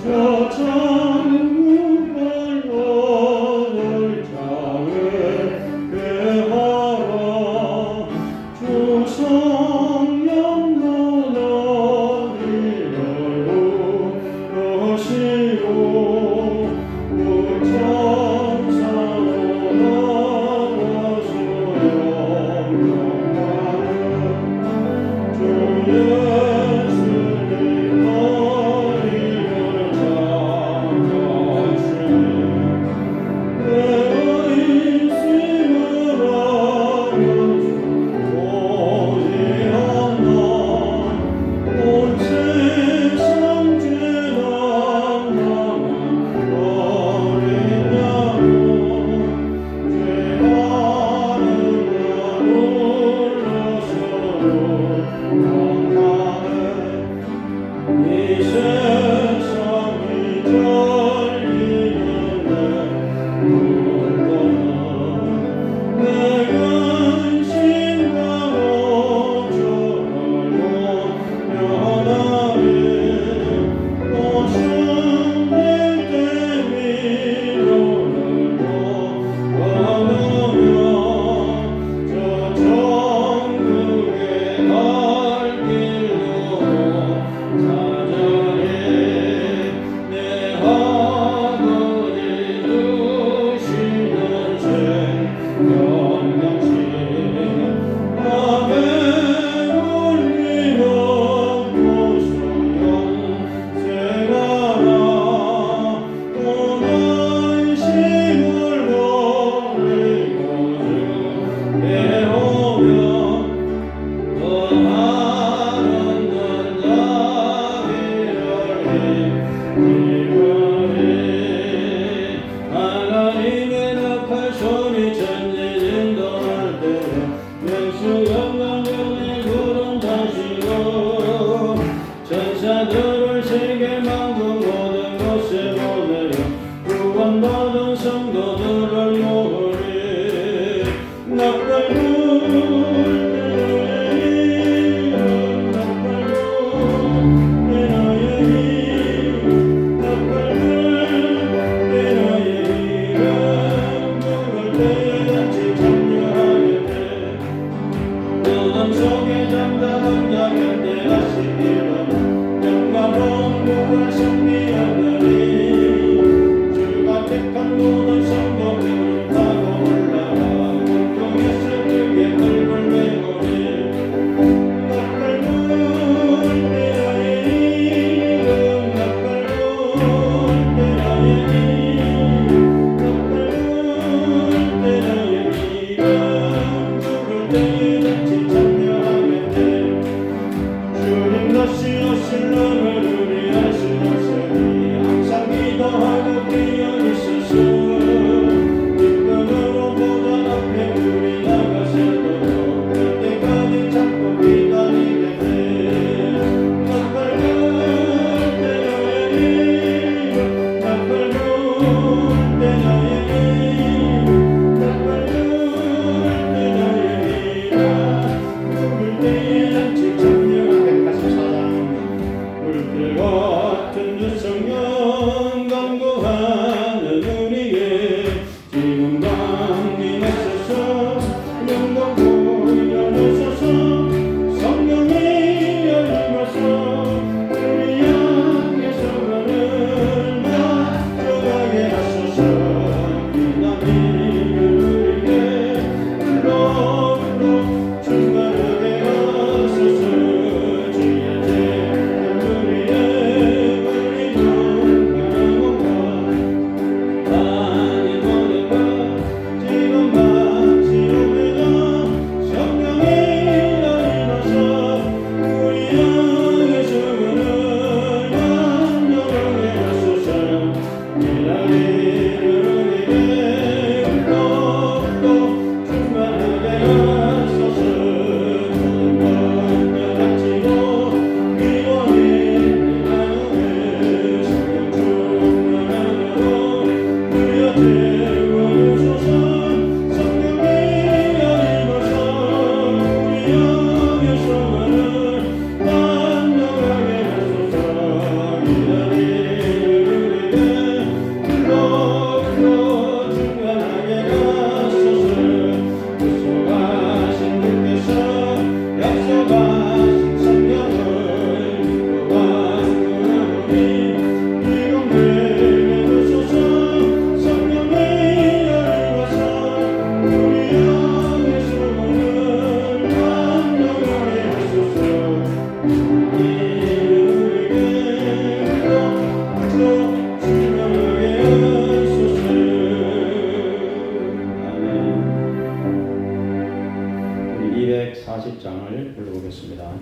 저 천국을 너를 자유케하라 주 성령 너를 열어시오 천사로 나와서 영광하는 주 예수님 너희를 찾아시니 내가 있음을 알아주고 오직 하나 온 세상 죄악 나는 어리냐고 죄가는 놀라서로 강하네 이 세상이 잘리는데 물건은 내 근심과 어쩌라고 면하리 오순일 때 위로를 원하며 저 천국의 갈 길로 찾아내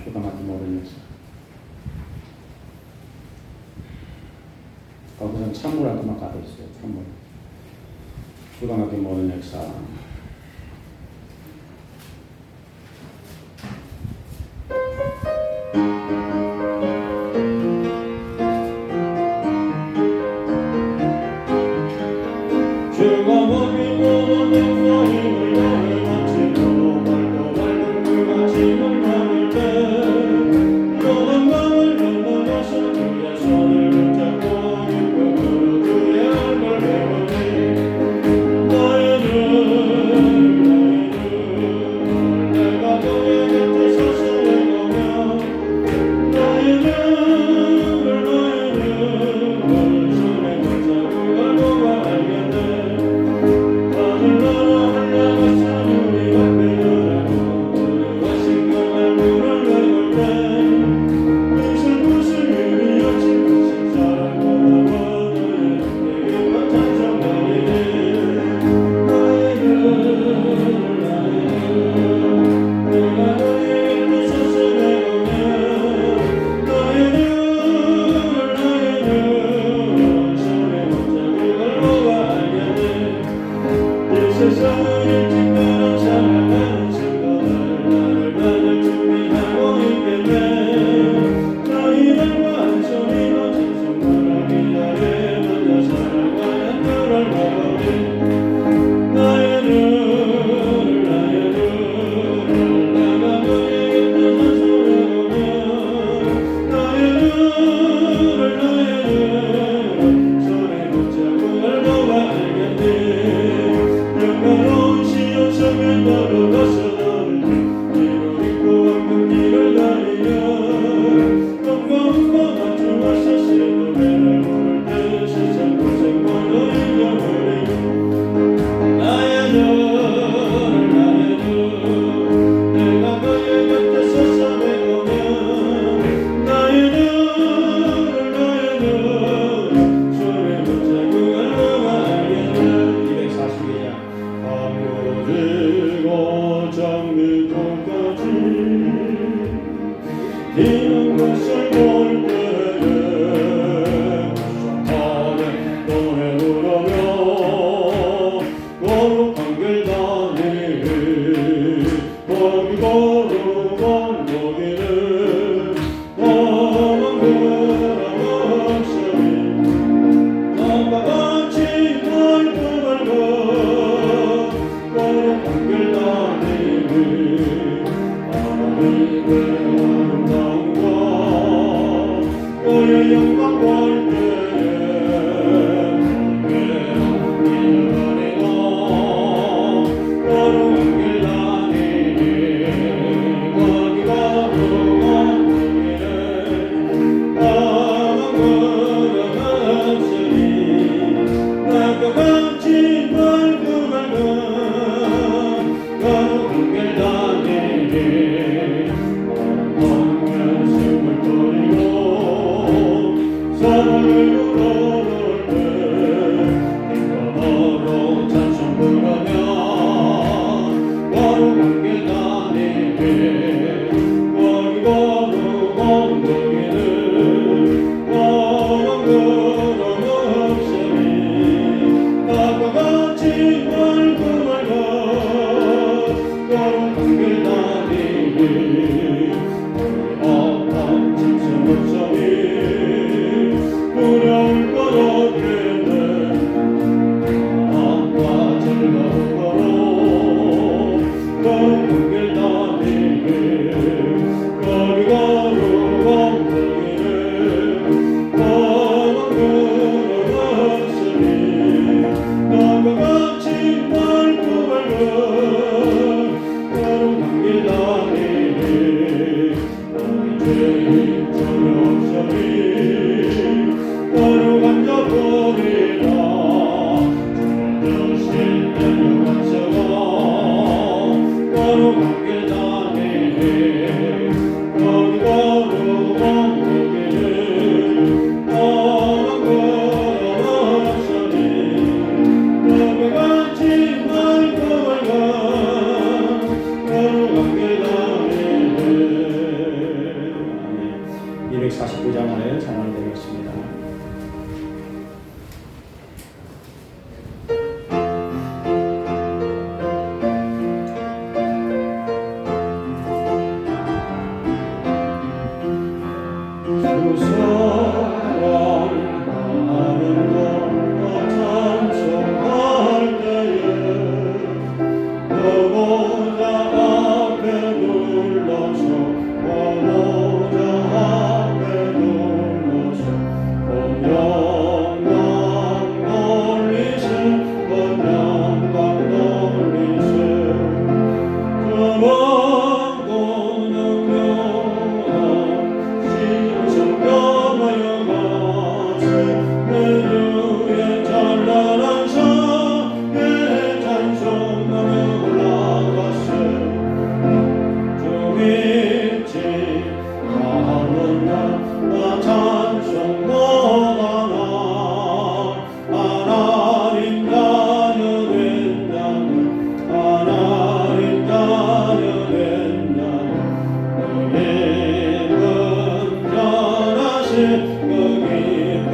주가 맡은 모든 역사. 거기서는 찬물한테만 가도 있어요. 찬물. 주가 맡은 모든 역사. 주가 맡긴 모든 역사 힘을 다해 마치고 말도 맑은 그가 짐을 받을 때 모든 강을 건너가서 주의 손을 붙잡고 기쁨으로 주의 얼굴 배우니 나의 눈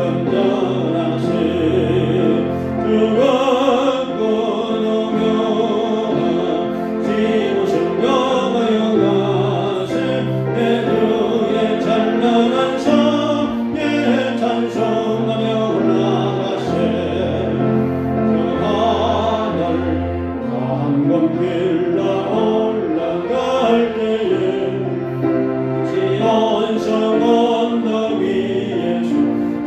건전하신 주광고 노묘한 지무신 영화여 가세 내 주의 찬란한 성에 찬송하며 올라가세 그 하늘 강건 빌라 올라갈 때에 시온성 언덕 위에서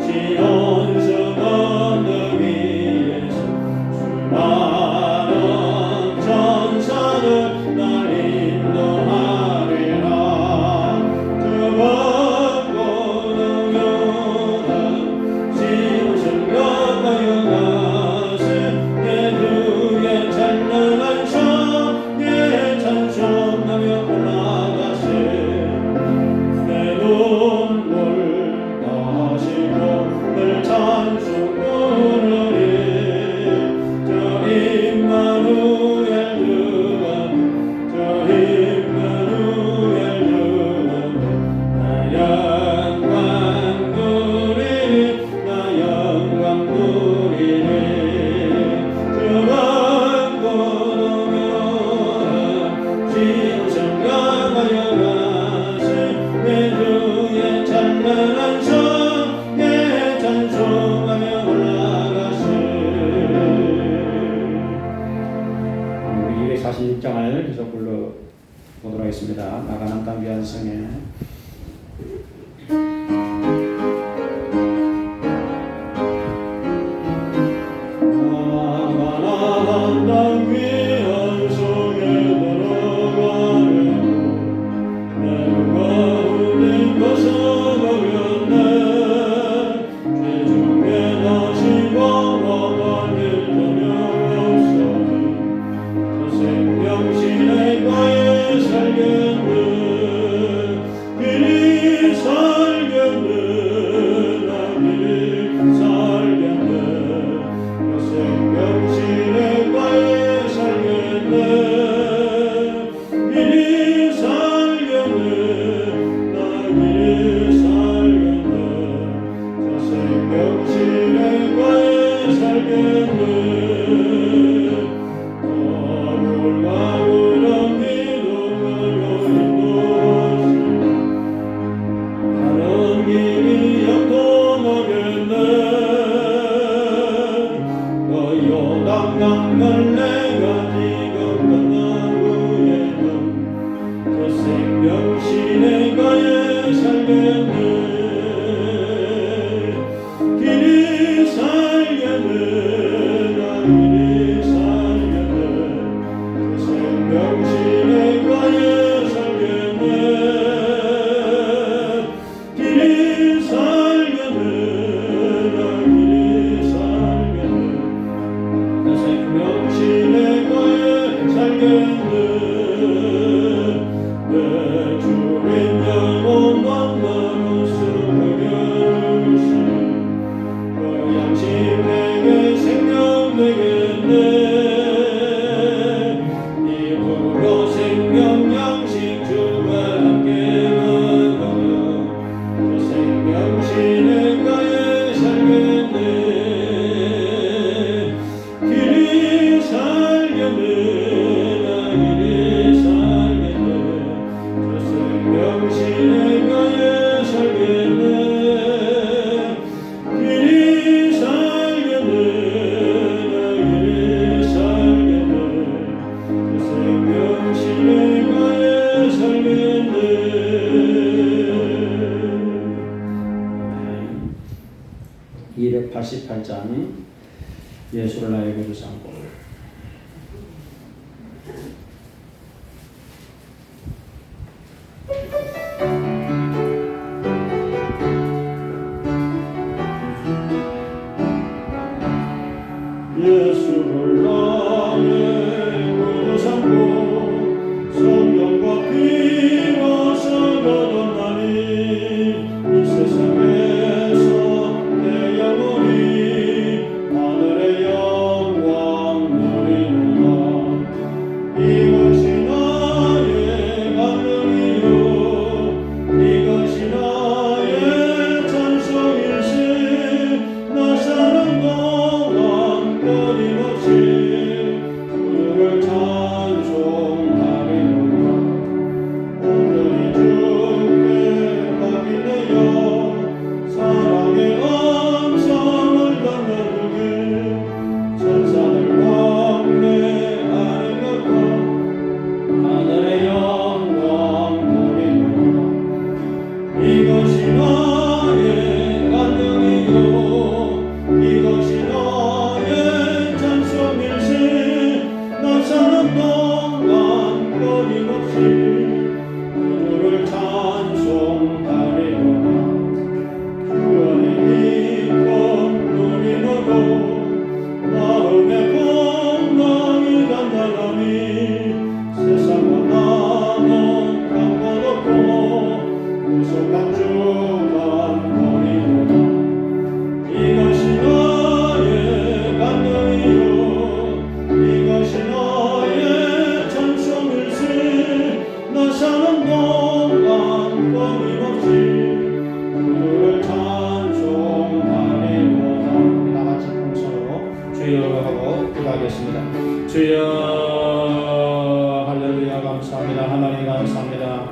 시온성 언덕 위에서 수많은 천사들 날 인도하리라 그 번고 노묘한 시온성 영화여 가세 내 주의 찬란한 성에 찬송하며 올라가세 내 눈물 마시고 늘 찬송 부르리 저 임마누엘 주 임마누엘 나 영광 누리리 나 영광 누리리 저 번고 노묘한 시온성 영화여 가세 내 주의 찬란한 성에 찬송하며 올라가세 우리 246장을 계속 불러보도록 하겠습니다. 나가는 땅 귀한 성에 나가난 땅 귀한 성에 들어가려고 내 가운데 벗어버렸네 죄중에 다시 방황할 일 전혀 없사니 저 생명신의 가에 살겠네 길이 살겠네 나 길이 살겠네 저 생명신의 가에 살겠네 길이 살겠네 나 길이 살겠네 저 생명신의 가에 살겠네 가물가물한 기도하여 인도하시네 다른 길이 영통하겠네 그 요단 강을 내가 지금 건넌 후에는 저 생명신의 가에 살겠네 길이 살겠네 나 길이 살겠네 저 생명신의 가에 살겠네 길이 살겠네 나 길이 살겠네 저 생명신의 가에 살겠네 내 주인 영혼 만나로 숨겨주시 그 양심 내게 생명 되겠네 이후로 생명 양식 주가 함께 먹으며 저 생명신의 가에 살겠네 길이 살겠네 나 길이 살겠네 저 생명신의 가에 살겠네 길이 살겠네 나 길이 살겠네 저 생명신의 가에 살겠네 288장 예수를 나에게 주상고 예수를 나의 구주 삼고 성령과 피로 서거던 날이 이 세상에서 내 영혼이 하늘의 영광 기도하겠습니다. 주여 할렐루야 감사합니다. 하나님 감사합니다.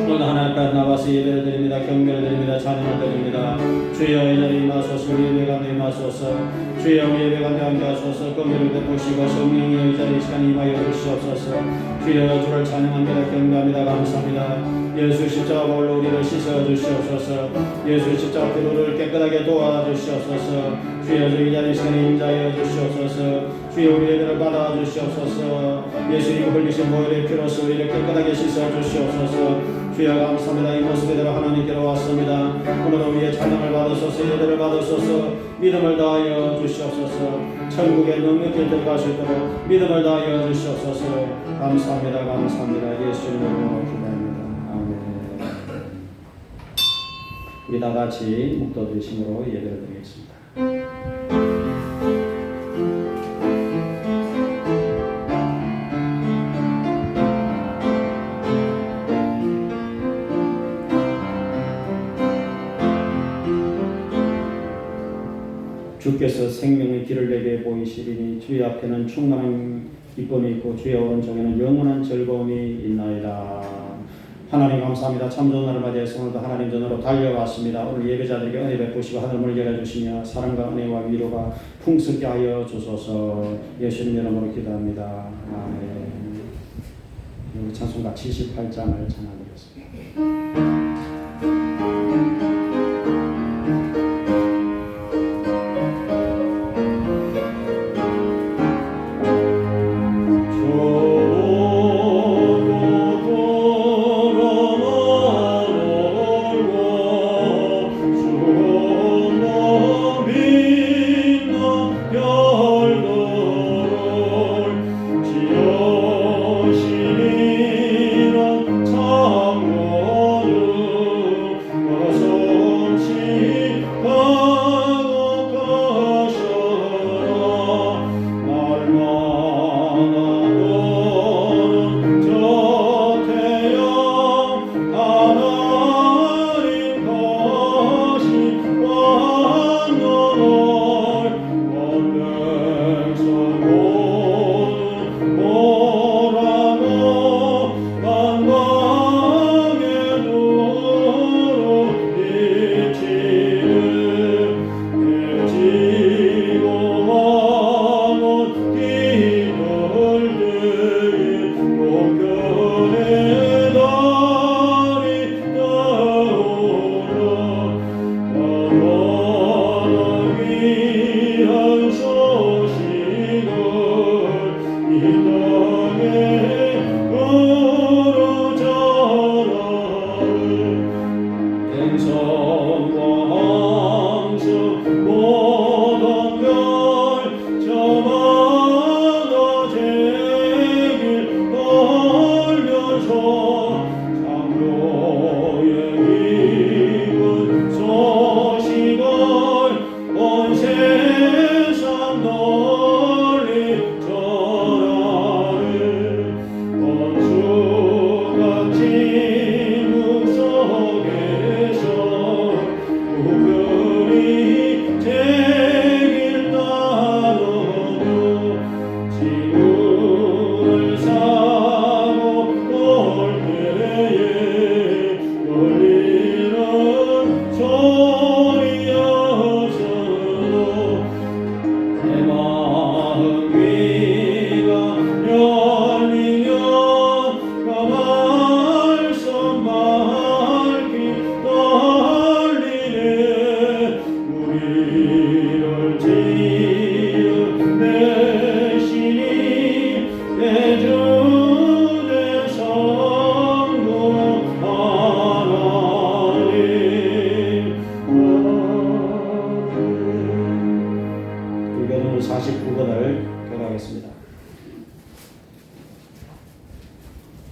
오늘 하나님 앞에 나와서 예배를 드립니다. 경배를 드립니다. 찬양을 드립니다. 주여 이 자리에 임하소서. 우리 예배 가운데 임하소서. 주여 우리 예배 가운데 함께하소서. 긍휼을 베푸시고 성령의 이 자리 시간 임하여 주시옵소서. 주여 주를 찬양합니다. 경배합니다. 감사합니다. 예수 십자가 볼로 우리를 씻어 주시옵소서. 예수 십자가 피로를 깨끗하게 도와주시옵소서. 주여 이 자리 시간에 임자하여 주시옵소서. 주여 우리 예배를 받아 주시옵소서. 예수님 흘리신 보혈의 피로서 우리를 깨끗하게 씻어 주시옵소서. 주여 감사합니다. 이 모습 그대로 하나님께로 왔습니다. 오늘은 우리의 찬양을 받으소서. 예배를 받으소서. 믿음을 다하여 주시옵소서. 천국에 능력히 들어갈 수 있도록 믿음을 다하여 주시옵소서. 감사합니다. 감사합니다. 예수님 이름으로 기도합니다. 아멘. 우리 다 같이 목도 드심으로 예배를 드리겠습니다. 주께서 생명의 길을 내게 보이시리니 주의 앞에는 충만한 기쁨이 있고 주의 오른쪽에는 영원한 즐거움이 있나이다. 하나님 감사합니다. 참 좋은 날을 맞이해서 오늘도 하나님 전으로 달려왔습니다. 오늘 예배자들에게 은혜 베푸시고 하늘 문을 열어주시며 사랑과 은혜와 위로가 풍성케 하여 주소서. 예수님 이름으로 기도합니다. 아멘. 우리 찬송가 78장을 찬양하겠습니다.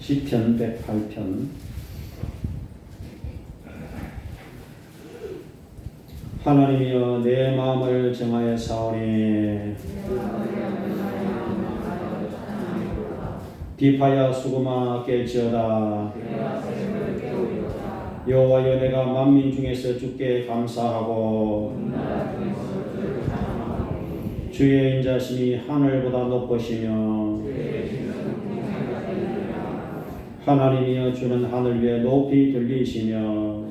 시편 108편. 하나님이여 내 마음을 정하여 사오니 비파야 수고마 깰지어다. 여호와여 내가 만민 중에서 주께 감사하고 주의 인자심이 하늘보다 높으시며 하나님이여 주는 하늘 위에 높이 들리시며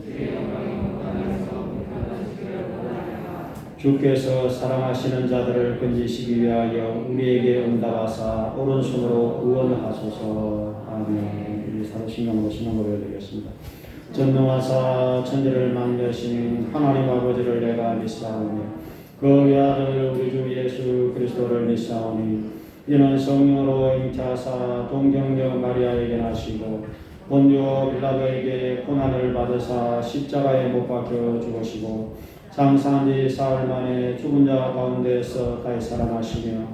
주께서 사랑하시는 자들을 건지시기 위하여 우리에게 응답하사 오른손으로 의원하소서. 아멘. 우리 사도신경으로 신앙 고백드리겠습니다. 전능하사 천지를 만드신 하나님 아버지를 내가 믿사오니 그 외아들 우리 주 예수 그리스도를 믿사오니 이는 성령으로 잉태하사 동정녀 마리아에게 나시고 본요 빌라도에게 고난을 받으사 십자가에 못 박혀 죽으시고 장사한 지 사흘 만에 죽은 자 가운데서 다시 살아나시며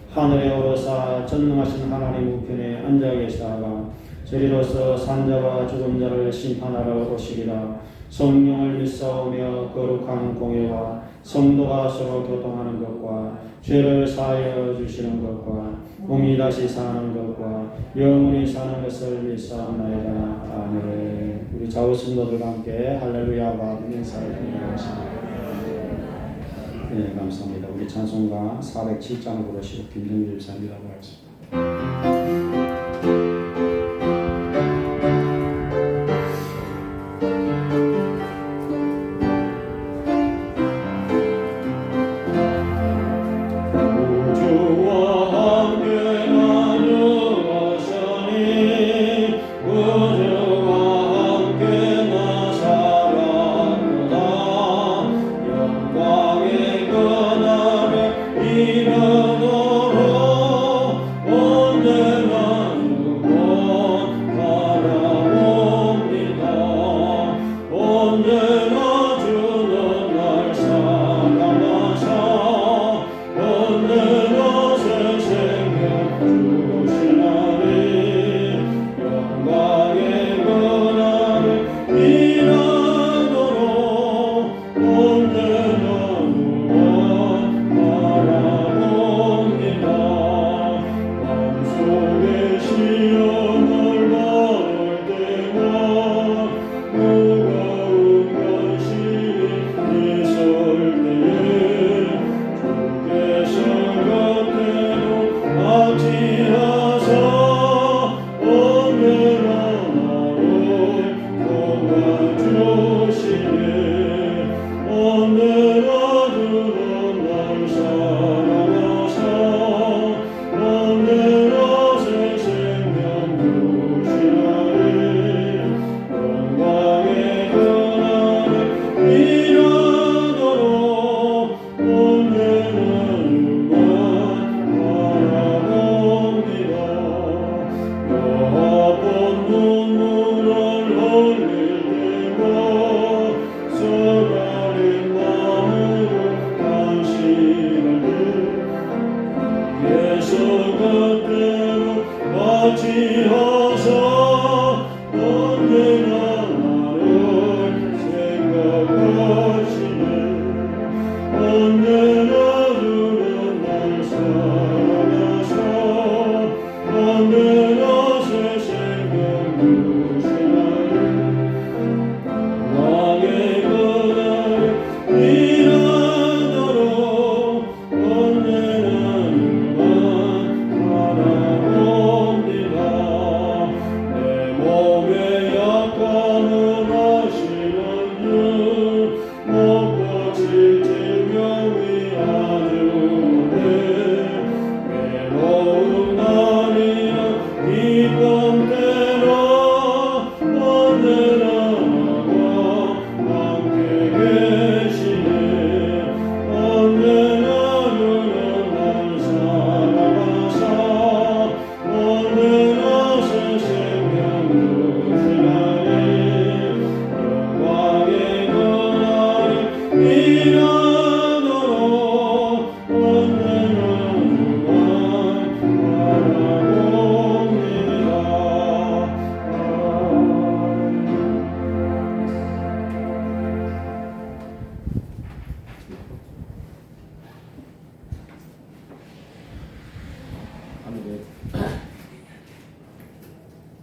하늘에 오르사 전능하신 하나님 우편에 앉아 계시다가 저리로서 산자와 죽은 자를 심판하러 오시리라. 성령을 믿사오며 거룩한 공예와 성도가 서로 교통하는 것과 죄를 사하여 주시는 것과 몸이 다시 사는 것과 영원히 사는 것을 믿사옵나이다. 아멘. 우리 좌우 성도들과 함께 할렐루야와 인사를 드리겠습니다. 네, 감사합니다. 우리 찬송가 407장 부르시고 김정길 집사님이라고 하겠습니다.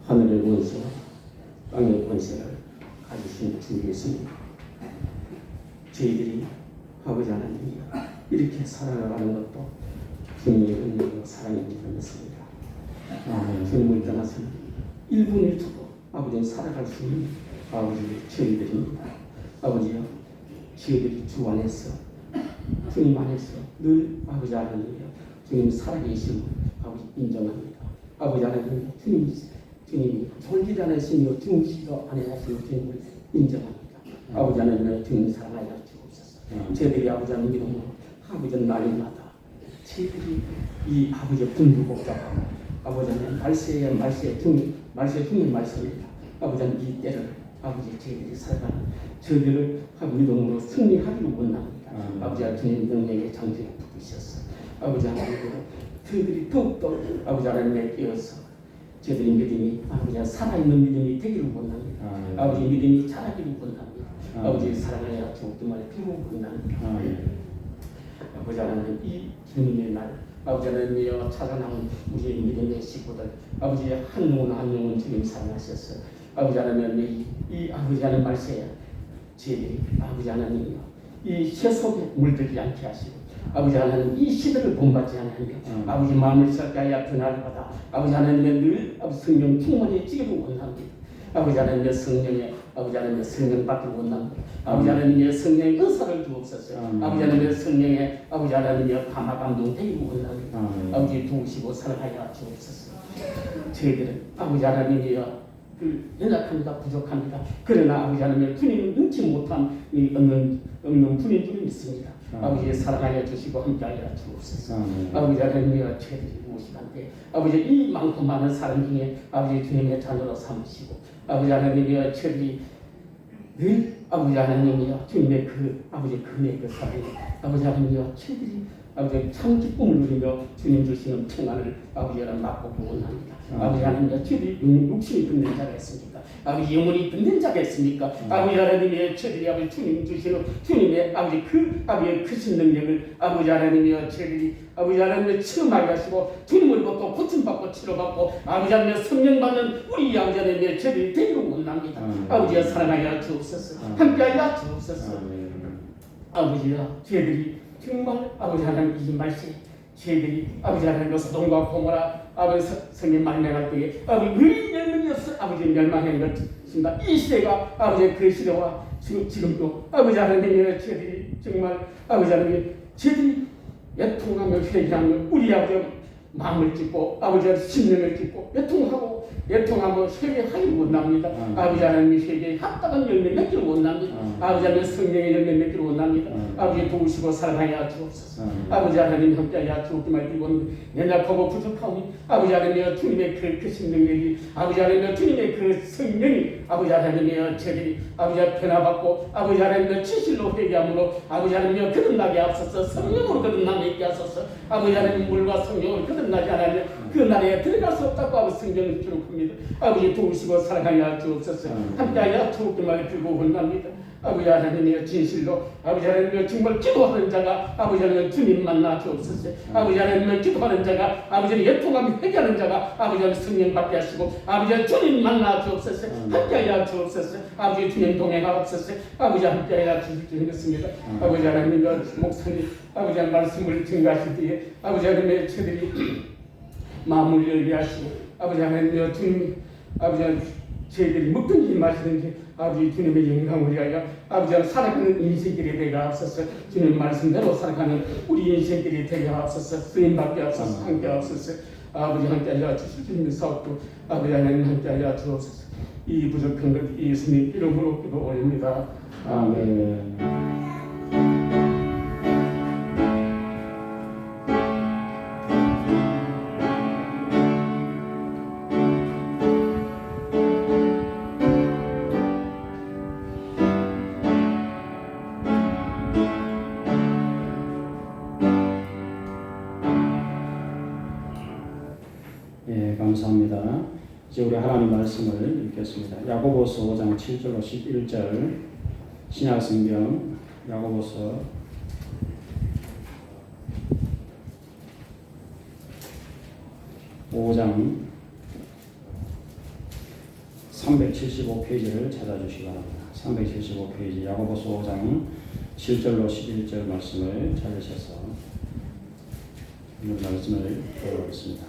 하늘의 원수와 땅의 권세를 가지신 주 예수님, 저희들이 아버지 하나님 이렇게 살아가는 것도 주님의 은혜로 사랑입니다. 믿습니다. 주님을 떠나서는 1분 1초도 아버지는 살아갈 수 있는 아버지 저희들입니다. 아버지요, 저희들이 주 안에서 주님 안에서 늘 아버지 하나님이요 주님 살아계심을 아버지 인정합니다. 아버지 하나님 주님이 졸지 않으시며 주무시도 아니하시는 주님을 인정합니다. 아버지 하나님 주님 사랑하여 주옵소서. 저희들이 아버지 하나님 이름으로 아버지 날마다 저희들이 이 아버지 분부 복잡하고 아버지 하나님 말세의 주님 말씀입니다. 아버지 하나님 이 때를 아버지 저희들이 살아가는 저희들을 아버지 이름으로 승리하기를 원합니다. 아버지 하나님 능력의 장중에 붙으셔서 아버지 하나님으로 저희들이 더욱더 아버지 하나님에 끼어서 저희들이 믿음이 아버지 살아있는 믿음이 되기를 원합니다. 아버지 믿음이 자라기를 원합니다. 아버지 사랑하여 주님을 빌고 원합니다. 아버지 하나님 이 주님의 날 아버지 하나님이여 찾아나온 우리 믿음의 식구들 아버지 한 영혼 주님 사랑하셔서 아버지 하나님 이 아버지 하나님 말씀에 저희들이 아버지 하나님이여 이 세속에 물들지 않게 하시고 아버지 하나님 이 시대를 본받지 않으며 아버지 마음을 썩게 변화하다 아버지 하나님의 늘 아버지 성령 충만해지기를 원합니다. 아버지 하나님의 성령에 아버지 하나님의 성령 받기를 원합니다. 아버지 하나님의 성령의 은사를 주옵소서. 아버지 하나님의 성령에 아버지 하나님의 감화 감동되기를 원합니다. 아버지 도우시고 사랑하여 주옵소서. 저희들은 아버지 하나님이여 연약합니다. 부족합니다. 그러나 아버지 하나님 주님 능치 못한 이 없는 분인 줄 믿습니다. 아버지 사랑하여 주시고 함께하여 주옵소서. 아버지 하나님이여 저희들이 무엇이간데 아버지 이 많고 많은 사람 중에 아버지 주님의 자녀로 삼으시고 아버지 하나님이여 저희들이 늘 아버지 하나님이여 주님의 그 아버지 그의 그 사랑에 아버지 하나님이여 저희들이 아버지 참 기쁨을 누리며 주님 주시는 평안을 아버지 하나님 맛보기 원합니다. 아버지 하나님이여 저희들이 육신이 듣는 자가 있습니까? 아버지 영혼이 듣는 자가 있습니까? 아버지 하나님이여 저희들이 아버지 주님 주시는 주님의 아버지 그 아버지의 크신 능력을 아버지 하나님이여 저희들이 아버지 하나님의 체험하게 하시고 주님으로부터 고침받고 치료받고 아버지 하나님의 성령 받는 우리 아버지 하나님의 저희들이 되기를 원합니다. 아버지여 사랑하여 주옵소서. 함께하여 주옵소서. 아버지여 저희들이 정말 아버지 하나님 이 말씀 저희들이 아버지 하나님의 소돔과 고모라 아버지 성령 만나갈 때에 아버지 의인이었어 아버지 멸망한 것입니다. 이 시대가 아버지 그 시대와 지금도 아버지 하나님의 저희들이 정말 아버지 하나님 저희들이 애통하며 회개하며 우리 아버지 마음을 찢고 아버지 심령을 찢고 애통하고 회개하기를 원합니다. 아버지 하나님이 회개에 합당한 열매 맺기를 원합니다. 아버지 하나님 성령의 열매 맺기를 원합니다. 아버지 도우시고 사랑하여 주옵소서. 아버지 하나님 함께하여 주옵기만 빌고 연약하고 부족하오니 아버지 하나님의 주님의 그 크신 능력이 아버지 하나님의 주님의 그 성령이 아버지 하나님의 저들이 아버지 변화받고 아버지 하나님의 진실로 회개함으로 아버지 하나님의 거듭나게 앞서서 성령으로 거듭나게 있게 하소서. 아버지 하나님 물과 성령으로 거듭나지 않으면 그 날에 들어갈 수 없다고 아버지 성경을 기록합니다. 아버지 도우시고 사랑하여 주옵소서. 함께하여 주옵기만 빌고 원합니다. 아버지 하나님의 진실로 아버지 하나님의 정말 기도하는 자가 아버지 하나님 주님 만나 주옵소서. 아버지 하나님의 기도하는 자가 아버지 예통하며 회개하는 자가 아버지 하나님 성령 받게 하시고 아버지 하나님 주님 만나 주옵소서. 함께하여 주옵소서. 아버지 주님 동행하옵소서. 아버지 함께하여 주시겠습니다. 아버지 하나님의 목사님 아버지 하나님 말씀을 증가하실 때에 아버지 하나님의 저들이 마음을 열게 하시고 아버지 하나님의 주님 아버지 하나님 저희들이 먹든지 마시든지 아버지 주님의 영광을 위하여 아버지 하나님 살아가는 인생길이 되게 하옵소서. 주님 말씀대로 살아가는 우리 인생길이 되게 하옵소서. 쓰임받게 하옵소서. 함께 하옵소서. 아버지 함께하여 주실 주님의 사업도 아버지 하나님 함께하여 주옵소서. 이 부족한 것 예수님 이름으로 기도 올립니다. 아멘. 감사합니다. 이제 우리 하나님 말씀을 읽겠습니다. 야고보서 5장 7절로 11절 신약성경 야고보서 5장 375페이지를 찾아주시기 바랍니다. 375페이지 야고보서 5장 7절로 11절 말씀을 찾으셔서 오늘 말씀을 배워보겠습니다.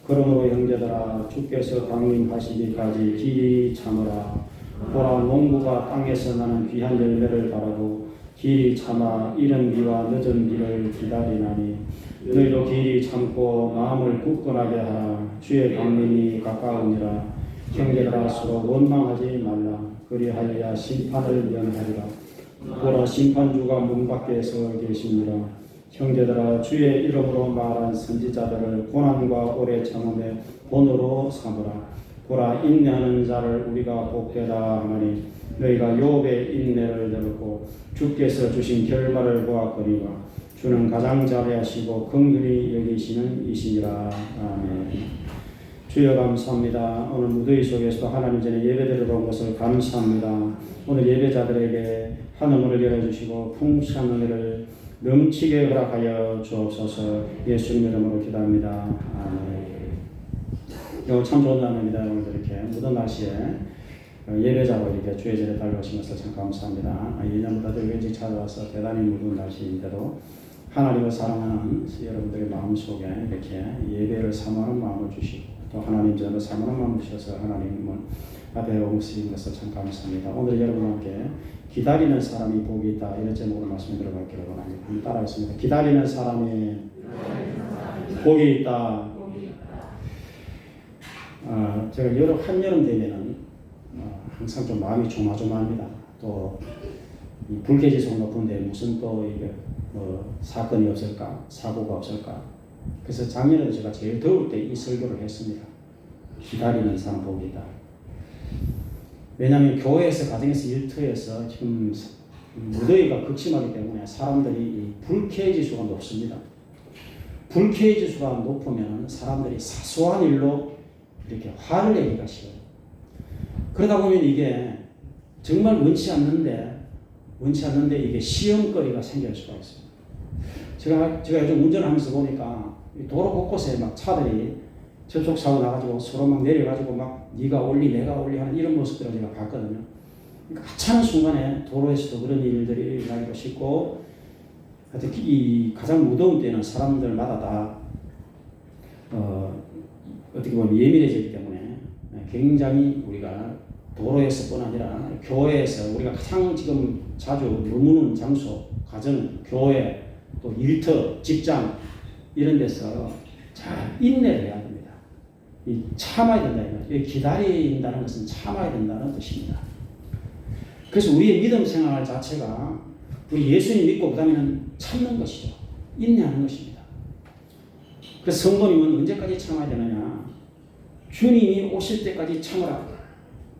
그러므로 형제들아 주께서 강림하시기까지 길이 참으라. 보라 농부가 땅에서 나는 귀한 열매를 바라고 길이 참아 이른 비와 늦은 비를 기다리나니 너희도 길이 참고 마음을 굳건하게 하라. 주의 강림이 가까우니라. 형제들아 서로 원망하지 말라. 그리하여야 심판을 면하리라. 보라 심판주가 문 밖에 서 계시니라. 형제들아 주의 이름으로 말한 선지자들을 고난과 오래 참음의 본으로 삼으라. 보라 인내하는 자를 우리가 복되다 하나니 너희가 욥의 인내를 들었고 주께서 주신 결말을 보았거니와 주는 가장 잘하시고 긍휼히 여기시는 이시니라. 아멘. 주여 감사합니다. 오늘 무더위 속에서도 하나님 전에 예배드리러 온 것을 감사합니다. 오늘 예배자들에게 하늘문을 열어주시고 풍성한 은혜를 넘치게 허락하여 주옵소서. 예수님 이름으로 기도합니다. 아멘. 오늘 참 좋은 날입니다. 오늘 이렇게 무더운 날씨에 예배자로 이렇게 주의 전에 달려오신 것을 참 감사합니다. 2년보다도 일찍 찾아와서 대단히 무더운 날씨인데도 하나님을 사랑하는 여러분들의 마음속에 이렇게 예배를 사모하는 마음을 주시고 또 하나님 전을 사모하는 마음을 주셔서 하나님을 앞에 오시는 것을 참 감사합니다. 오늘 여러분과 함께 기다리는 사람이 복이 있다 이런 제목으로 말씀을 들어가기를 원합니다. 한번 따라하겠습니다. 기다리는 사람이 복이 있다. 제가 한여름 되면은 항상 좀 마음이 조마조마합니다. 또 이 불쾌지수가 높은데 무슨 또 이게 사건이 없을까, 사고가 없을까. 그래서 작년에도 제가 제일 더울 때 이 설교를 했습니다. 기다리는 사람 복이 있다. 왜냐하면 교회에서 가정에서 일터에서 지금 무더위가 극심하기 때문에 사람들이 이 불쾌지수가 높습니다. 불쾌지수가 높으면 사람들이 사소한 일로 이렇게 화를 내기가 쉬워요. 그러다 보면 이게 정말 원치 않는데 이게 시험거리가 생길 수가 있어요. 제가 요즘 운전을 하면서 보니까 도로 곳곳에 막 차들이 접촉사고 나가지고 서로 막 내려가지고 막 네가 올리 내가 올리 하는 이런 모습들을 제가 봤거든요. 그러니까 하찮은 순간에 도로에서도 그런 일들이 일어나기도 쉽고 하여튼 이 가장 무더운 때는 사람들마다 다 어떻게 보면 예민해지기 때문에 굉장히 우리가 도로에서뿐 아니라 교회에서 우리가 가장 지금 자주 머무는 장소, 가정, 교회, 또 일터, 직장 이런 데서 잘 인내를 해야 됩니다. 이 참아야 된다. 기다린다는 것은 참아야 된다는 뜻입니다. 그래서 우리의 믿음 생활 자체가 우리 예수님 믿고 그 다음에는 참는 것이죠. 인내하는 것입니다. 그래서 성도님은 언제까지 참아야 되느냐? 주님이 오실 때까지 참으라.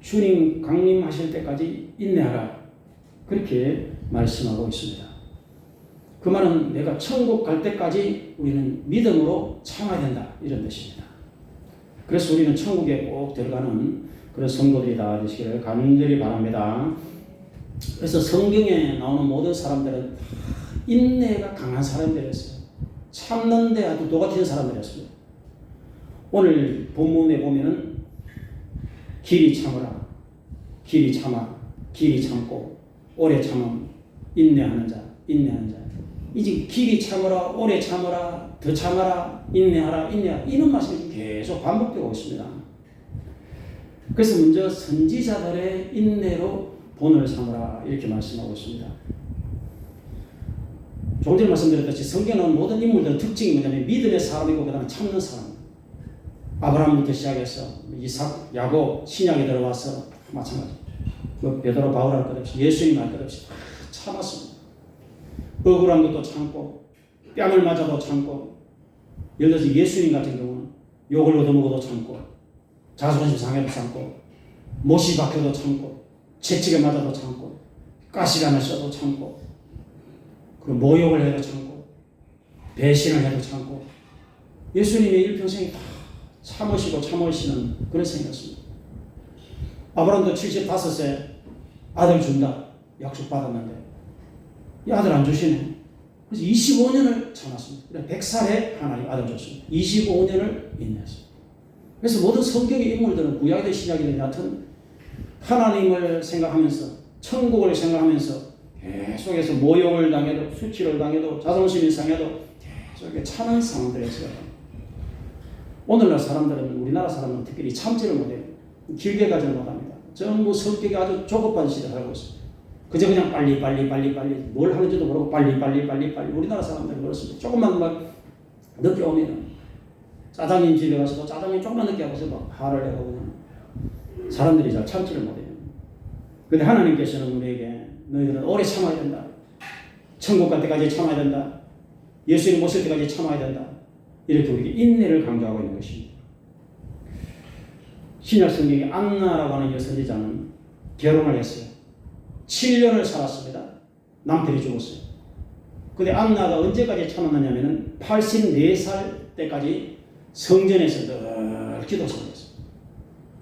주님 강림하실 때까지 인내하라. 그렇게 말씀하고 있습니다. 그 말은 내가 천국 갈 때까지 우리는 믿음으로 참아야 된다. 이런 뜻입니다. 그래서 우리는 천국에 꼭 들어가는 그런 성도들이 다 되시기를 간절히 바랍니다. 그래서 성경에 나오는 모든 사람들은 인내가 강한 사람들이었어요. 참는데 아주 도 같은 사람들이었습니다. 오늘 본문에 보면은 길이 참으라, 길이 참아, 길이 참고 오래 참음, 인내하는 자. 이제 길이 참으라, 오래 참으라, 더 참아라, 인내하라 이런 말씀이 계속 반복되고 있습니다. 그래서 먼저 선지자들의 인내로 본을 삼으라 이렇게 말씀하고 있습니다. 조금 전에 말씀드렸듯이 성경은 모든 인물들의 특징이 뭐냐면 믿음의 사람이고 그 다음에 참는 사람. 아브라함부터 시작해서 이삭, 야곱, 신약에 들어와서 마찬가지. 베드로, 바울 할 것 없이 예수님 할 것 없이 다 참았습니다. 억울한 것도 참고 뺨을 맞아도 참고 예를 들어서 예수님 같은 경우는 욕을 얻어먹어도 참고 자존심 상해도 참고 못이 박혀도 참고 채찍에 맞아도 참고 가시관을 써도 참고 그 모욕을 해도 참고 배신을 해도 참고 예수님의 일평생이 다 참으시는 그런 생이었습니다. 아브라함도 75세 아들 준다 약속 받았는데 이 아들 안 주시네. 그래서 25년을 참았습니다. 100살에 하나님 아들 줬습니다. 25년을 인내했습니다. 그래서 모든 성경의 인물들은 구약이든 신약이든 여하튼 하나님을 생각하면서 천국을 생각하면서 계속해서 모욕을 당해도 수치를 당해도 자존심이 상해도 계속 참은 상황들에서 오늘날 사람들은 우리나라 사람은 특별히 참지를 못해요. 길게 가지를 못합니다. 전부 성격이 아주 조급한 시대를 살고 있어요. 그저 그냥 빨리 뭘 하는지도 모르고 빨리 우리나라 사람들은 그렇습니다. 조금만 막 늦게 오면 짜장면 집에 가서도 짜장면 조금만 늦게 하고서 막 화를 내고 그냥 사람들이 잘 참지를 못해요. 근데 하나님께서는 우리에게 너희들은 오래 참아야 된다. 천국 갈 때까지 참아야 된다. 예수님 오실 때까지 참아야 된다. 이렇게 우리에게 인내를 강조하고 있는 것입니다. 신약 성경에 안나라고 하는 여선지자는 결혼을 했어요. 7년을 살았습니다. 남편이 죽었어요. 근데 안나가 언제까지 참았느냐면은 84살 때까지 성전에서 늘 기도 생활했어요.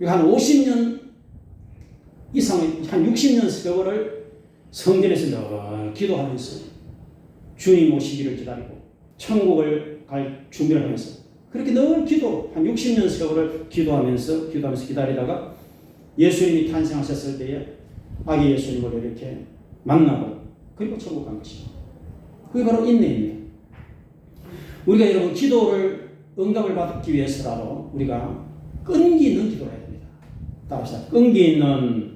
한 50년 이상, 한 60년 세월을 성전에서 늘 기도하면서 주님 오시기를 기다리고 천국을 갈 준비를 하면서 그렇게 늘 한 60년 세월을 기도하면서 기다리다가 예수님이 탄생하셨을 때에 아기 예수님을 이렇게 만나고 그리고 천국 간 것입니다. 그게 바로 인내입니다. 우리가 여러분 기도를 응답을 받기 위해서라도 우리가 끈기 있는 기도를 해야 됩니다. 따라합시다. 끈기 있는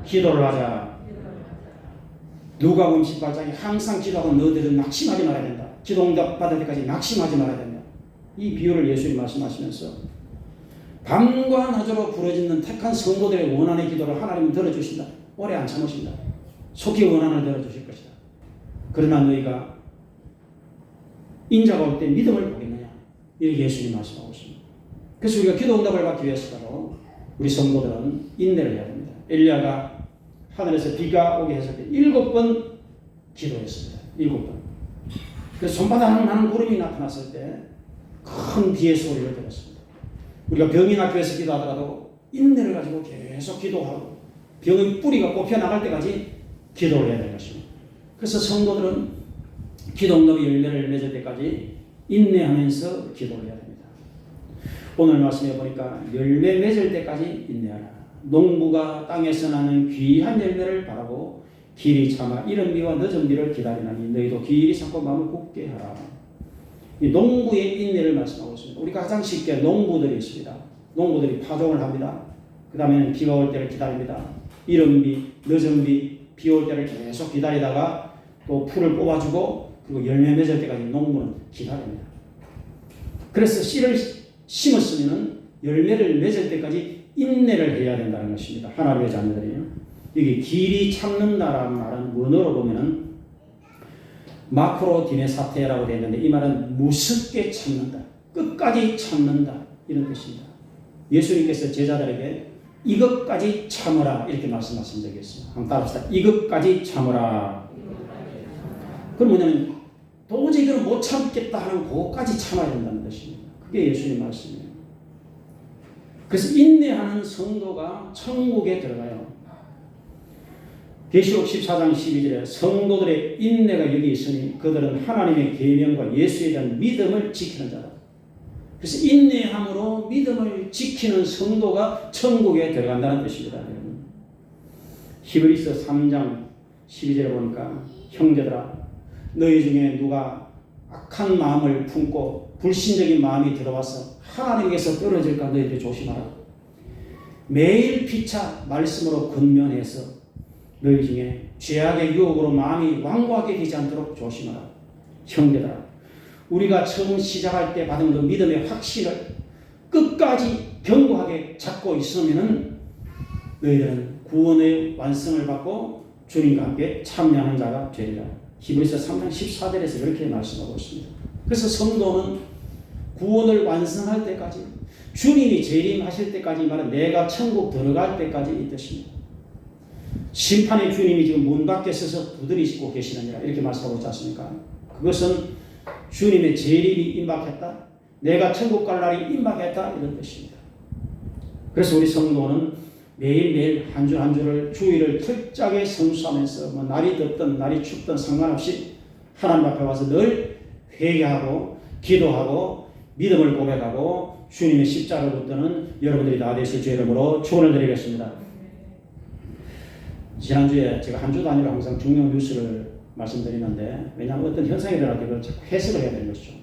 기도를 하자. 누가복음 18장에 항상 기도하고 너희들은 낙심하지 말아야 된다. 기도 응답 받을 때까지 낙심하지 말아야 된다. 이 비유를 예수님이 말씀하시면서 밤과 낮으로 부르짖는 택한 성도들의 원한의 기도를 하나님은 들어주신다. 오래 안 참으신다. 속히 원한을 들어주실 것이다. 그러나 너희가 인자가 올 때 믿음을 보겠느냐. 이렇게 예수님이 말씀하고 있습니다. 그래서 우리가 기도 응답을 받기 위해서도 우리 성도들은 인내를 해야 됩니다. 엘리야가 하늘에서 비가 오게 했을 때 7번 기도했습니다. 7번. 그래서 손바닥 나는 구름이 나타났을 때 큰 비의 소리를 들었습니다. 우리가 병이 낫기 위해서 기도하더라도 인내를 가지고 계속 기도하고 병의 뿌리가 뽑혀 나갈 때까지 기도를 해야 되는 것입니다. 그래서 성도들은 기도 응답의 열매를 맺을 때까지 인내하면서 기도를 해야 됩니다. 오늘 말씀해 보니까 열매 맺을 때까지 인내하라. 농부가 땅에서 나는 귀한 열매를 바라고 길이 참아 이른 비와 늦은 비를 기다리나니 너희도 길이 참고 마음을 굳게 하라. 이 농부의 인내를 말씀하고 있습니다. 우리가 가장 쉽게 농부들이 있습니다. 농부들이 파종을 합니다. 그 다음에는 비가 올 때를 기다립니다. 이른 비, 늦은 비, 비 올 때를 계속 기다리다가 또 풀을 뽑아주고 그리고 열매 맺을 때까지 농부는 기다립니다. 그래서 씨를 심었으면 열매를 맺을 때까지 인내를 해야 된다는 것입니다. 하나님의 자녀들이요. 여기 길이 참는다라는 말은 원어로 보면은 마크로디네사테라고 되어 있는데 이 말은 무섭게 참는다. 끝까지 참는다. 이런 뜻입니다. 예수님께서 제자들에게 이것까지 참으라 이렇게 말씀하신 적이 있어요. 한번 따라합시다. 이것까지 참으라. 그럼 뭐냐면 도저히 이걸 못 참겠다 하는 그것까지 참아야 된다는 것입니다. 그게 예수님 말씀이에요. 그래서 인내하는 성도가 천국에 들어가요. 계시록 14장 12절에 성도들의 인내가 여기 있으니 그들은 하나님의 계명과 예수에 대한 믿음을 지키는 자다. 그래서 인내함으로 믿음을 지키는 성도가 천국에 들어간다는 뜻입니다. 히브리서 3장 12절에 보니까 형제들아 너희 중에 누가 악한 마음을 품고 불신적인 마음이 들어와서 하나님께서 떨어질까 너희들이 조심하라. 매일 피차 말씀으로 권면해서 너희 중에 죄악의 유혹으로 마음이 완고하게 되지 않도록 조심하라. 형제들아 우리가 처음 시작할 때 받은 그 믿음의 확신을 끝까지 견고하게 잡고 있으면은 너희들은 구원의 완성을 받고 주님과 함께 참여하는 자가 되리라. 히브리서 3장 14절에서 이렇게 말씀하고 있습니다. 그래서 성도는 구원을 완성할 때까지 주님이 재림하실 때까지 말은 내가 천국 들어갈 때까지 이 뜻입니다. 심판의 주님이 지금 문 밖에 서서 두드리시고 계시느니라 이렇게 말씀하고 있지 않습니까? 그것은 주님의 재림이 임박했다. 내가 천국 갈 날이 임박했다 이런 뜻입니다. 그래서 우리 성도는 매일매일 한 주 한 주를 주일을 철저하게 성수하면서 날이 덥든 날이 춥든 상관없이 하나님 앞에 와서 늘 회개하고 기도하고 믿음을 고백하고 주님의 십자가를 붙드는 여러분들이 다 되실 주의 이름으로 축원을 드리겠습니다. 지난주에 제가 한 주 단위로 항상 중요한 뉴스를 말씀드리는데, 왜냐하면 어떤 현상이 일어날 때 그걸 자꾸 해석을 해야 되는 것이죠.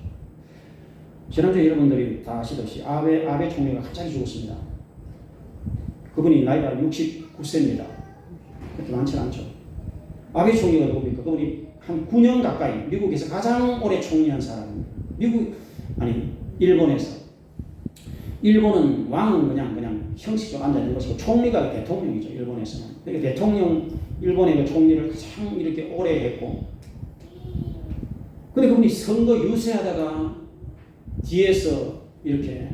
지난주에 여러분들이 다 아시듯이 아베 총리가 갑자기 죽었습니다. 그분이 나이가 69세입니다. 그렇게 많지 않죠. 아베 총리가 누굽니까? 그분이 한 9년 가까이 미국에서 가장 오래 총리한 사람입니다. 일본에서. 일본은 왕은 그냥 형식적으로 앉아있는 것이고 총리가 대통령이죠. 일본에서는. 그러니까 일본의 그 총리를 가장 이렇게 오래 했고, 근데 그분이 선거 유세하다가 뒤에서 이렇게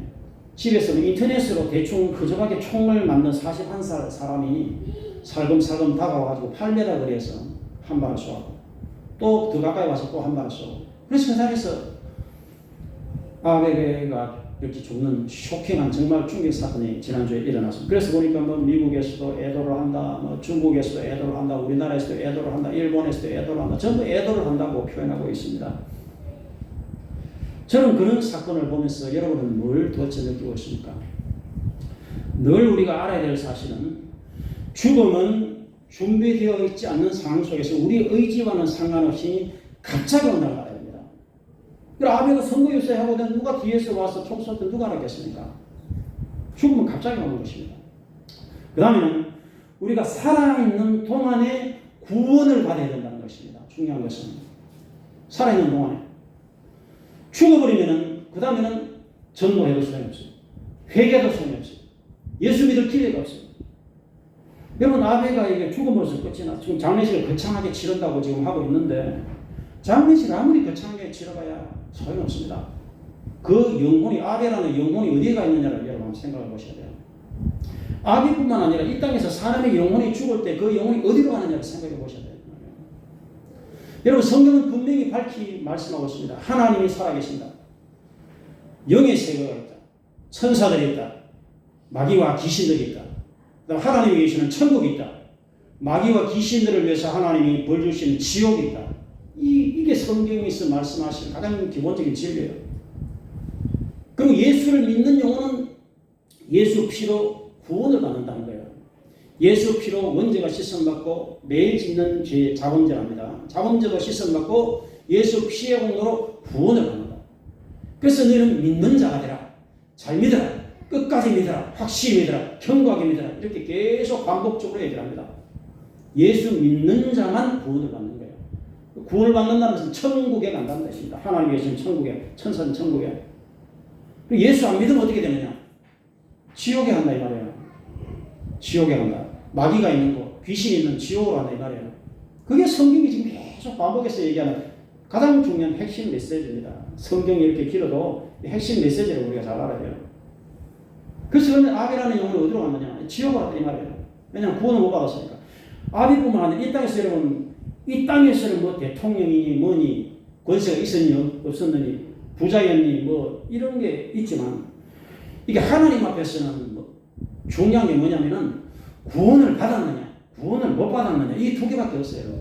집에서는 인터넷으로 대충 그저밖에 총을 맞는 41살 사람이 살금살금 다가와가지고 8m 거리에서 한 발을 쏘고 또 더 가까이 와서 또 한 발을 쏘고, 그래서 그 자리에서 아베가 이렇게 죽는 쇼킹한 정말 충격 사건이 지난주에 일어났습니다. 그래서 보니까 뭐 미국에서도 애도를 한다, 뭐 중국에서도 애도를 한다, 우리나라에서도 애도를 한다, 일본에서도 애도를 한다, 전부 애도를 한다고 표현하고 있습니다. 저는 그런 사건을 보면서 여러분은 뭘 도대체 느끼고 있습니까? 늘 우리가 알아야 될 사실은 죽음은 준비되어 있지 않는 상황 속에서 우리 의지와는 상관없이 갑자기 온다는 걸 알아야 됩니다. 그럼 아베가 선거 유세하고 누가 뒤에서 와서 총 쏠 때 누가 알았겠습니까? 죽음은 갑자기 오는 것입니다. 그 다음에는 우리가 살아있는 동안에 구원을 받아야 된다는 것입니다. 중요한 것은 살아있는 동안에. 죽어버리면은 그 다음에는 전도해도 소용이 없어요. 회개도 소용이 없어요. 예수 믿을 기회가 없어요. 여러분, 아베가 이게 죽음으로써 끝이 나. 지금 장례식을 거창하게 치른다고 지금 하고 있는데, 장례식을 아무리 거창하게 치러봐야 소용이 없습니다. 그 영혼이, 아베라는 영혼이 어디에 있느냐를 여러분 한번 생각해 보셔야 돼요. 아베뿐만 아니라 이 땅에서 사람의 영혼이 죽을 때 그 영혼이 어디로 가느냐를 생각해 보셔야 돼요. 여러분, 성경은 분명히 밝히 말씀하고 있습니다. 하나님이 살아계신다. 영의 세계가 있다. 천사들이 있다. 마귀와 귀신들이 있다. 하나님이 계시는 천국이 있다. 마귀와 귀신들을 위해서 하나님이 벌 주시는 지옥이 있다. 이게 성경에서 말씀하신 가장 기본적인 진리예요. 그리고 예수를 믿는 영혼은 예수 피로 구원을 받는다는 거예요. 예수 피로 원죄가 씻음받고 매일 짓는 죄 자범죄랍니다. 자범죄도 씻음받고 예수 피의 공로로 구원을 받는다. 그래서 너는 믿는 자가 되라. 잘 믿어라. 끝까지 믿어라. 확실히 믿어라. 견고하게 믿어라. 이렇게 계속 반복적으로 얘기를 합니다. 예수 믿는 자만 구원을 받는 거예요. 구원을 받는다는 것은 천국에 간다는 뜻입니다. 하나님 계시는 천국에, 천사는 천국에. 예수 안 믿으면 어떻게 되느냐? 지옥에 간다 이 말이에요. 지옥에 간다. 마귀가 있는 곳, 귀신이 있는 지옥으로 간다 이 말이에요. 그게 성경이 지금 계속 반복해서 얘기하는 가장 중요한 핵심 메시지입니다. 성경이 이렇게 길어도 핵심 메시지를 우리가 잘 알아야 돼요. 그래서 그러면 아베라는 영혼이 어디로 갔느냐? 지옥으로 갔다 이 말이에요. 왜냐하면 구원을 못 받았으니까. 아베뿐만 아니라 이 땅에서 여러분, 이 땅에서는 뭐 대통령이니 뭐니 권세가 있었니 없었느니 부자였니 뭐 이런 게 있지만, 이게 하나님 앞에서는 뭐 중요한 게 뭐냐면은 구원을 받았느냐 구원을 못 받았느냐, 이 두 개밖에 없어요.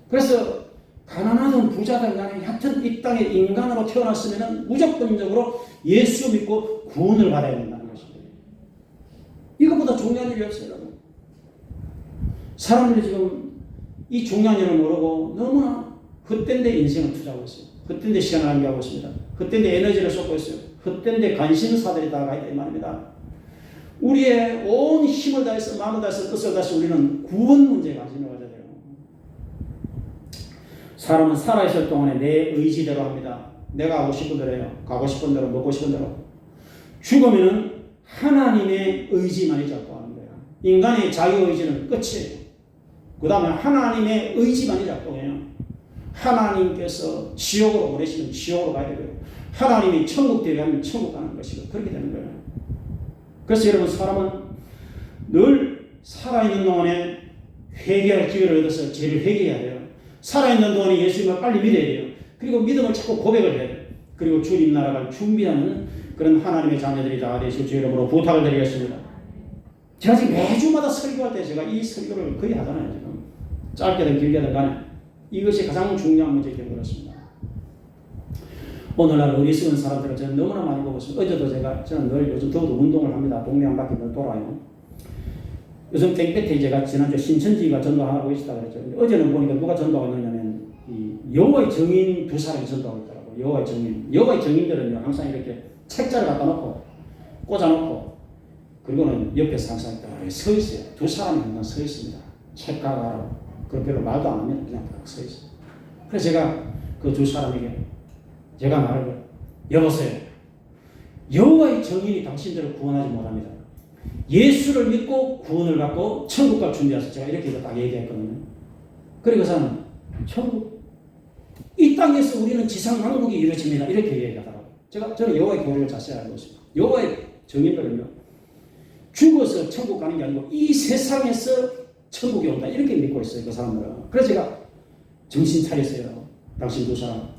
그래서 가난하든 부자든 간에 하여튼 이 땅에 인간으로 태어났으면은 무조건적으로 예수 믿고 구원을 받아야 된다는 것입니다. 이것보다 중요한 일이 없어요. 여러분. 사람들이 지금 이 중요한 일을 모르고 너무나 헛된 데 인생을 투자하고 있어요. 헛된 데 시간을 낭비하고 있습니다. 헛된 데 에너지를 쏟고 있어요. 헛된 데 관심사들이 다 가 있다 이 말입니다. 우리의 온 힘을 다해서 마음을 다해서 뜻을 다해서 우리는 구원 문제에 관심을 가져야 돼요. 사람은 살아있을 동안에 내 의지대로 합니다. 내가 하고 싶은 대로 해요. 가고 싶은 대로, 먹고 싶은 대로. 죽으면은 하나님의 의지만이 작동하는 거예요. 인간의 자유의지는 끝이에요. 그 다음에 하나님의 의지만이 작동해요. 하나님께서 지옥으로 보내시면 지옥으로 가야 되고요. 하나님이 천국 대비하면 천국 가는 것이고 그렇게 되는 거예요. 그래서 여러분, 사람은 늘 살아있는 동안에 회개할 기회를 얻어서 죄를 회개해야 돼요. 살아있는 동안에 예수님을 빨리 믿어야 돼요. 그리고 믿음을 자꾸 고백을 해야 돼요. 그리고 주님 나라를 준비하는 그런 하나님의 자녀들이 다 되실 주 이름으로 부탁을 드리겠습니다. 제가 지금 매주마다 설교할 때 제가 이 설교를 거의 하잖아요. 지금 짧게든 길게든 간에 이것이 가장 중요한 문제이기 때문에 그렇습니다. 오늘날 어리석은 사람들을 저는 너무나 많이 보고 있습니다. 어제도 저는 늘 요즘 더워도 운동을 합니다. 동네 한 바퀴 늘 돌아요. 요즘 땡볕에 제가 지난주에 신천지가 전도하고 계시다 그랬죠. 어제는 보니까 누가 전도하고 있느냐면 이 여호와의 증인 두 사람이 전도하고 있더라고요. 여호와의 증인. 여호와의 증인들은요 항상 이렇게 책자를 갖다 놓고 꽂아놓고 그리고는 옆에서 항상 서 있어요. 두 사람이 항상 서 있습니다. 책가가로. 그 별로 말도 안 하면 그냥 딱 서 있어요. 그래서 제가 그 두 사람에게 제가 말을 여보세요. 여호와의 증인이 당신들을 구원하지 못합니다. 예수를 믿고 구원을 받고 천국 갈 준비하세요. 제가 이렇게 딱 얘기했거든요. 그리고 저는 천국 이 땅에서 우리는 지상 왕국이 이루어집니다. 이렇게 얘기하더라고요. 저는 여호와의 교리를 자세히 알고 있습니다. 여호와의 증인들은요 죽어서 천국 가는 게 아니고 이 세상에서 천국이 온다 이렇게 믿고 있어요. 그 사람들은. 그래서 제가 정신 차렸어요. 당신 두 사람.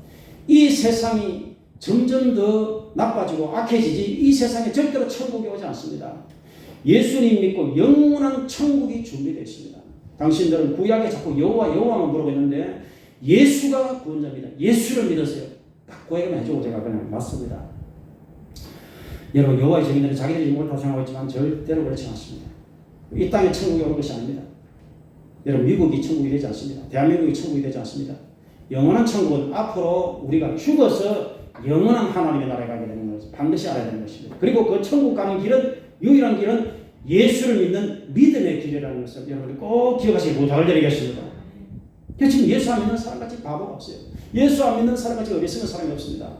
이 세상이 점점 더 나빠지고 악해지지 이 세상에 절대로 천국이 오지 않습니다. 예수님 믿고 영원한 천국이 준비되어 있습니다. 당신들은 구약에 자꾸 여호와만 부르고 있는데 예수가 구원자입니다. 예수를 믿으세요. 딱 그 얘기만 해주고 제가 그냥 맞습니다. 여러분 여호와의 증인들은 자기들이 못하고 생각하고 있지만 절대로 그렇지 않습니다. 이 땅에 천국이 오는 것이 아닙니다. 여러분 미국이 천국이 되지 않습니다. 대한민국이 천국이 되지 않습니다. 영원한 천국은 앞으로 우리가 죽어서 영원한 하나님의 나라에 가게 되는 것을 반드시 알아야 되는 것입니다. 그리고 그 천국 가는 길은 유일한 길은 예수를 믿는 믿음의 길이라는 것을 여러분이 꼭 기억하시기 부탁을 드리겠습니다. 지금 예수 안 믿는 사람같이 바보가 없어요. 예수 안 믿는 사람같이 어리석은 사람이 없습니다.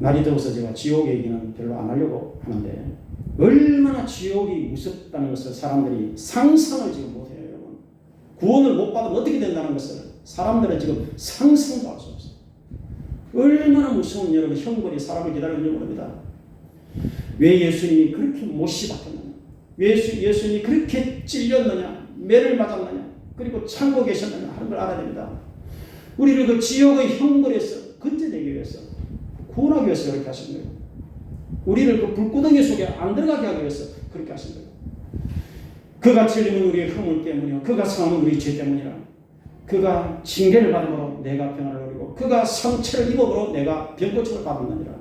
날이 더워서 제가 지옥 얘기는 별로 안 하려고 하는데 얼마나 지옥이 무섭다는 것을 사람들이 상상을 지금 못해요. 여러분. 구원을 못 받으면 어떻게 된다는 것을 사람들은 지금 상상도 할 수 없어요. 얼마나 무서운 여러분 형벌이 사람을 기다리는지 모릅니다. 왜 예수님이 그렇게 못이 박혔느냐, 왜 예수님이 그렇게 찔렸느냐, 매를 맞았느냐, 그리고 참고 계셨느냐 하는 걸 알아야 됩니다. 우리를 그 지옥의 형벌에서 건져내기 위해서 구원하기 위해서 그렇게 하신 거예요. 우리를 그 불구덩이 속에 안 들어가게 하기 위해서 그렇게 하신 거예요. 그가 찔림은 우리의 허물 때문이요 그가 상함은 우리 죄 때문이라. 그가 징계를 받음으로 내가 평안을 누리고 그가 상처를 입음으로 내가 병고침을 받았느니라.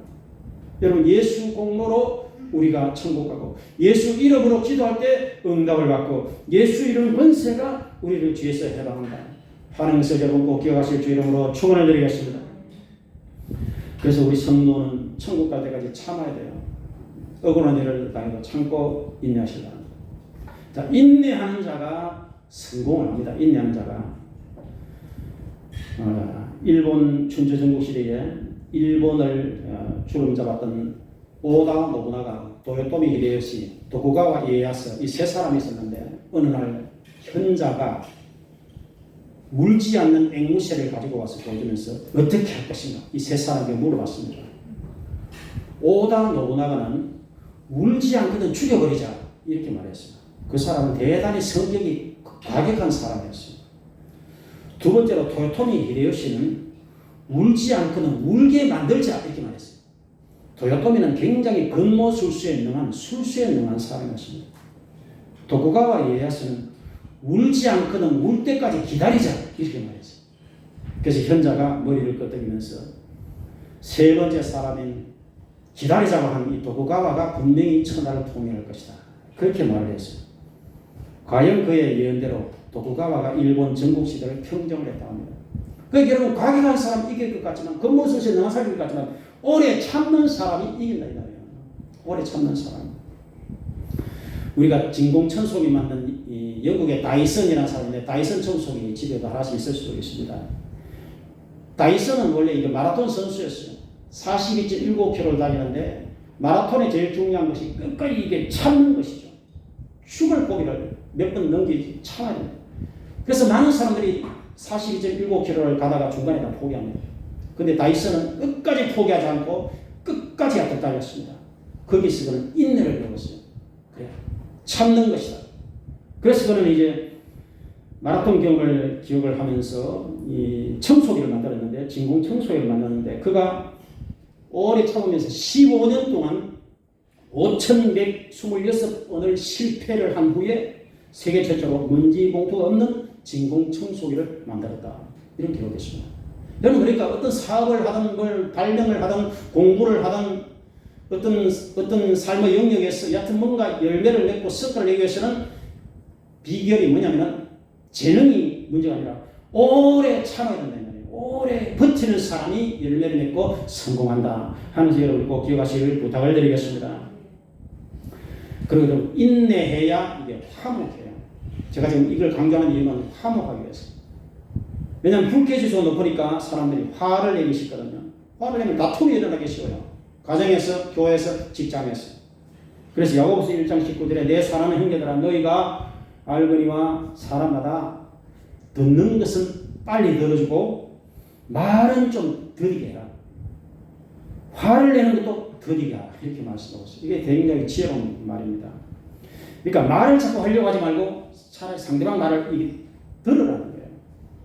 여러분 예수 공로로 우리가 천국 가고 예수 이름으로 기도할 때 응답을 받고 예수 이름 권세가 우리를 뒤에서 해방한다 하는 것을 여러분 꼭 기억하실 주 이름으로 축원을 드리겠습니다. 그래서 우리 성도는 천국 갈 때까지 참아야 돼요. 억울한 일을 당해도 참고 인내하시라. 자, 인내하는 자가 성공을 합니다. 인내하는 자가 일본 춘추 전국시대에 일본을 주름잡았던 오다 노부나가, 도요토미 히데요시, 도쿠가와 이에야스 이 세 사람이 있었는데 어느 날 현자가 물지 않는 앵무새를 가지고 와서 보여주면서 어떻게 할 것인가 이 세 사람에게 물어봤습니다. 오다 노부나가는 울지 않거든 죽여버리자 이렇게 말했어요. 그 사람은 대단히 성격이 과격한 사람이었어요. 두 번째로 도요토미 히데요시는 울지 않거든 울게 만들자 이렇게 말했어요. 도요토미는 굉장히 근모술수에 능한 술수에 능한 사람이었습니다. 도쿠가와 이에야스는 울지 않거든 울 때까지 기다리자 이렇게 말했어요. 그래서 현자가 머리를 끄덕이면서 세 번째 사람인 기다리자고 한 이 도쿠가와가 분명히 천하를 통일할 것이다 그렇게 말을 했어요. 과연 그의 예언대로 도쿠가와가 일본 전국시대를 평정을 했다 합니다. 그러니까 여러분 과격한 사람 이길 것 같지만 겉모습이 능한 사람일 것 같지만 오래 참는 사람이 이긴다 이 말이에요. 오래 참는 사람. 우리가 진공청소기 만든 이 영국의 다이슨이라는 사람인데 다이슨 청소기 집에도 하나씩 있을 수도 있습니다. 다이슨은 원래 이게 마라톤 선수였어요. 42.19km를 달리는데 마라톤의 제일 중요한 것이 끝까지 이게 참는 것이죠. 죽을 고비를 몇 번 넘기지 참아야 됩니다. 그래서 많은 사람들이 42.19km를 가다가 중간에 다 포기합니다. 근데 다이슨은 끝까지 포기하지 않고 끝까지 앞에 달렸습니다. 거기서 그는 인내를 배웠어요. 그래, 참는 것이다. 그래서 그는 이제 마라톤 기억을 하면서 이 청소기를 만들었는데 진공 청소기를 만들었는데 그가 오래 참으면서 15년 동안 5,126번을 실패를 한 후에 세계 최초로 먼지 봉투가 없는 진공 청소기를 만들었다. 이런 기록이 있습니다. 여러분, 그러니까 어떤 사업을 하든 뭘 발명을 하든 공부를 하든 어떤 삶의 영역에서 여하튼 뭔가 열매를 맺고 성과를 내기 위해서는 비결이 뭐냐면 재능이 문제가 아니라 오래 참아야 된다는 거예요. 오래 버티는 사람이 열매를 맺고 성공한다 하면서 여러분 꼭 기억하시길 부탁을 드리겠습니다. 그리고 좀 인내해야 이게 화목해요. 제가 지금 이걸 강조하는 이유는 화목하기 위해서. 왜냐하면 불쾌지수가 높으니까 사람들이 화를 내기 쉽거든요. 화를 내면 다툼이 일어나기 쉬워요. 가정에서, 교회에서, 직장에서. 그래서 야고보서 1장 19절에 내 사랑하는 형제들아 너희가 알거니와 사람마다 듣는 것은 빨리 들어주고 말은 좀 더디게 해라. 화를 내는 것도 더디게 하라. 이렇게 말씀하고 있어요. 이게 굉장히 지혜로운 말입니다. 그러니까 말을 자꾸 하려고 하지 말고 차라리 상대방 말을 들으라는 거예요.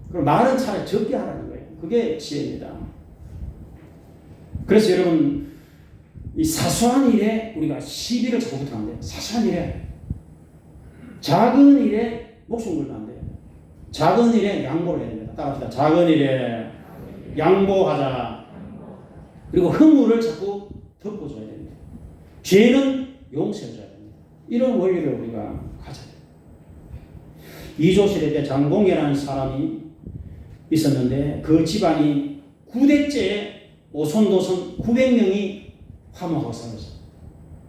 그리고 말은 차라리 적게 하라는 거예요. 그게 지혜입니다. 그래서 여러분 이 사소한 일에 우리가 시비를 자꾸 붙으면 안 돼요. 사소한 일에 작은 일에 목숨 걸면 안 돼요. 작은 일에 양보를 해야 됩니다. 따라합시다. 작은 일에 양보하자. 그리고 허물을 자꾸 덮어줘야 됩니다. 죄는 용서해줘야 됩니다. 이런 원리를 우리가 가져야 돼요. 이조실에 때 장공이라는 사람이 있었는데 그 집안이 9대째 오손도손 900명이 화목하고 살았어요.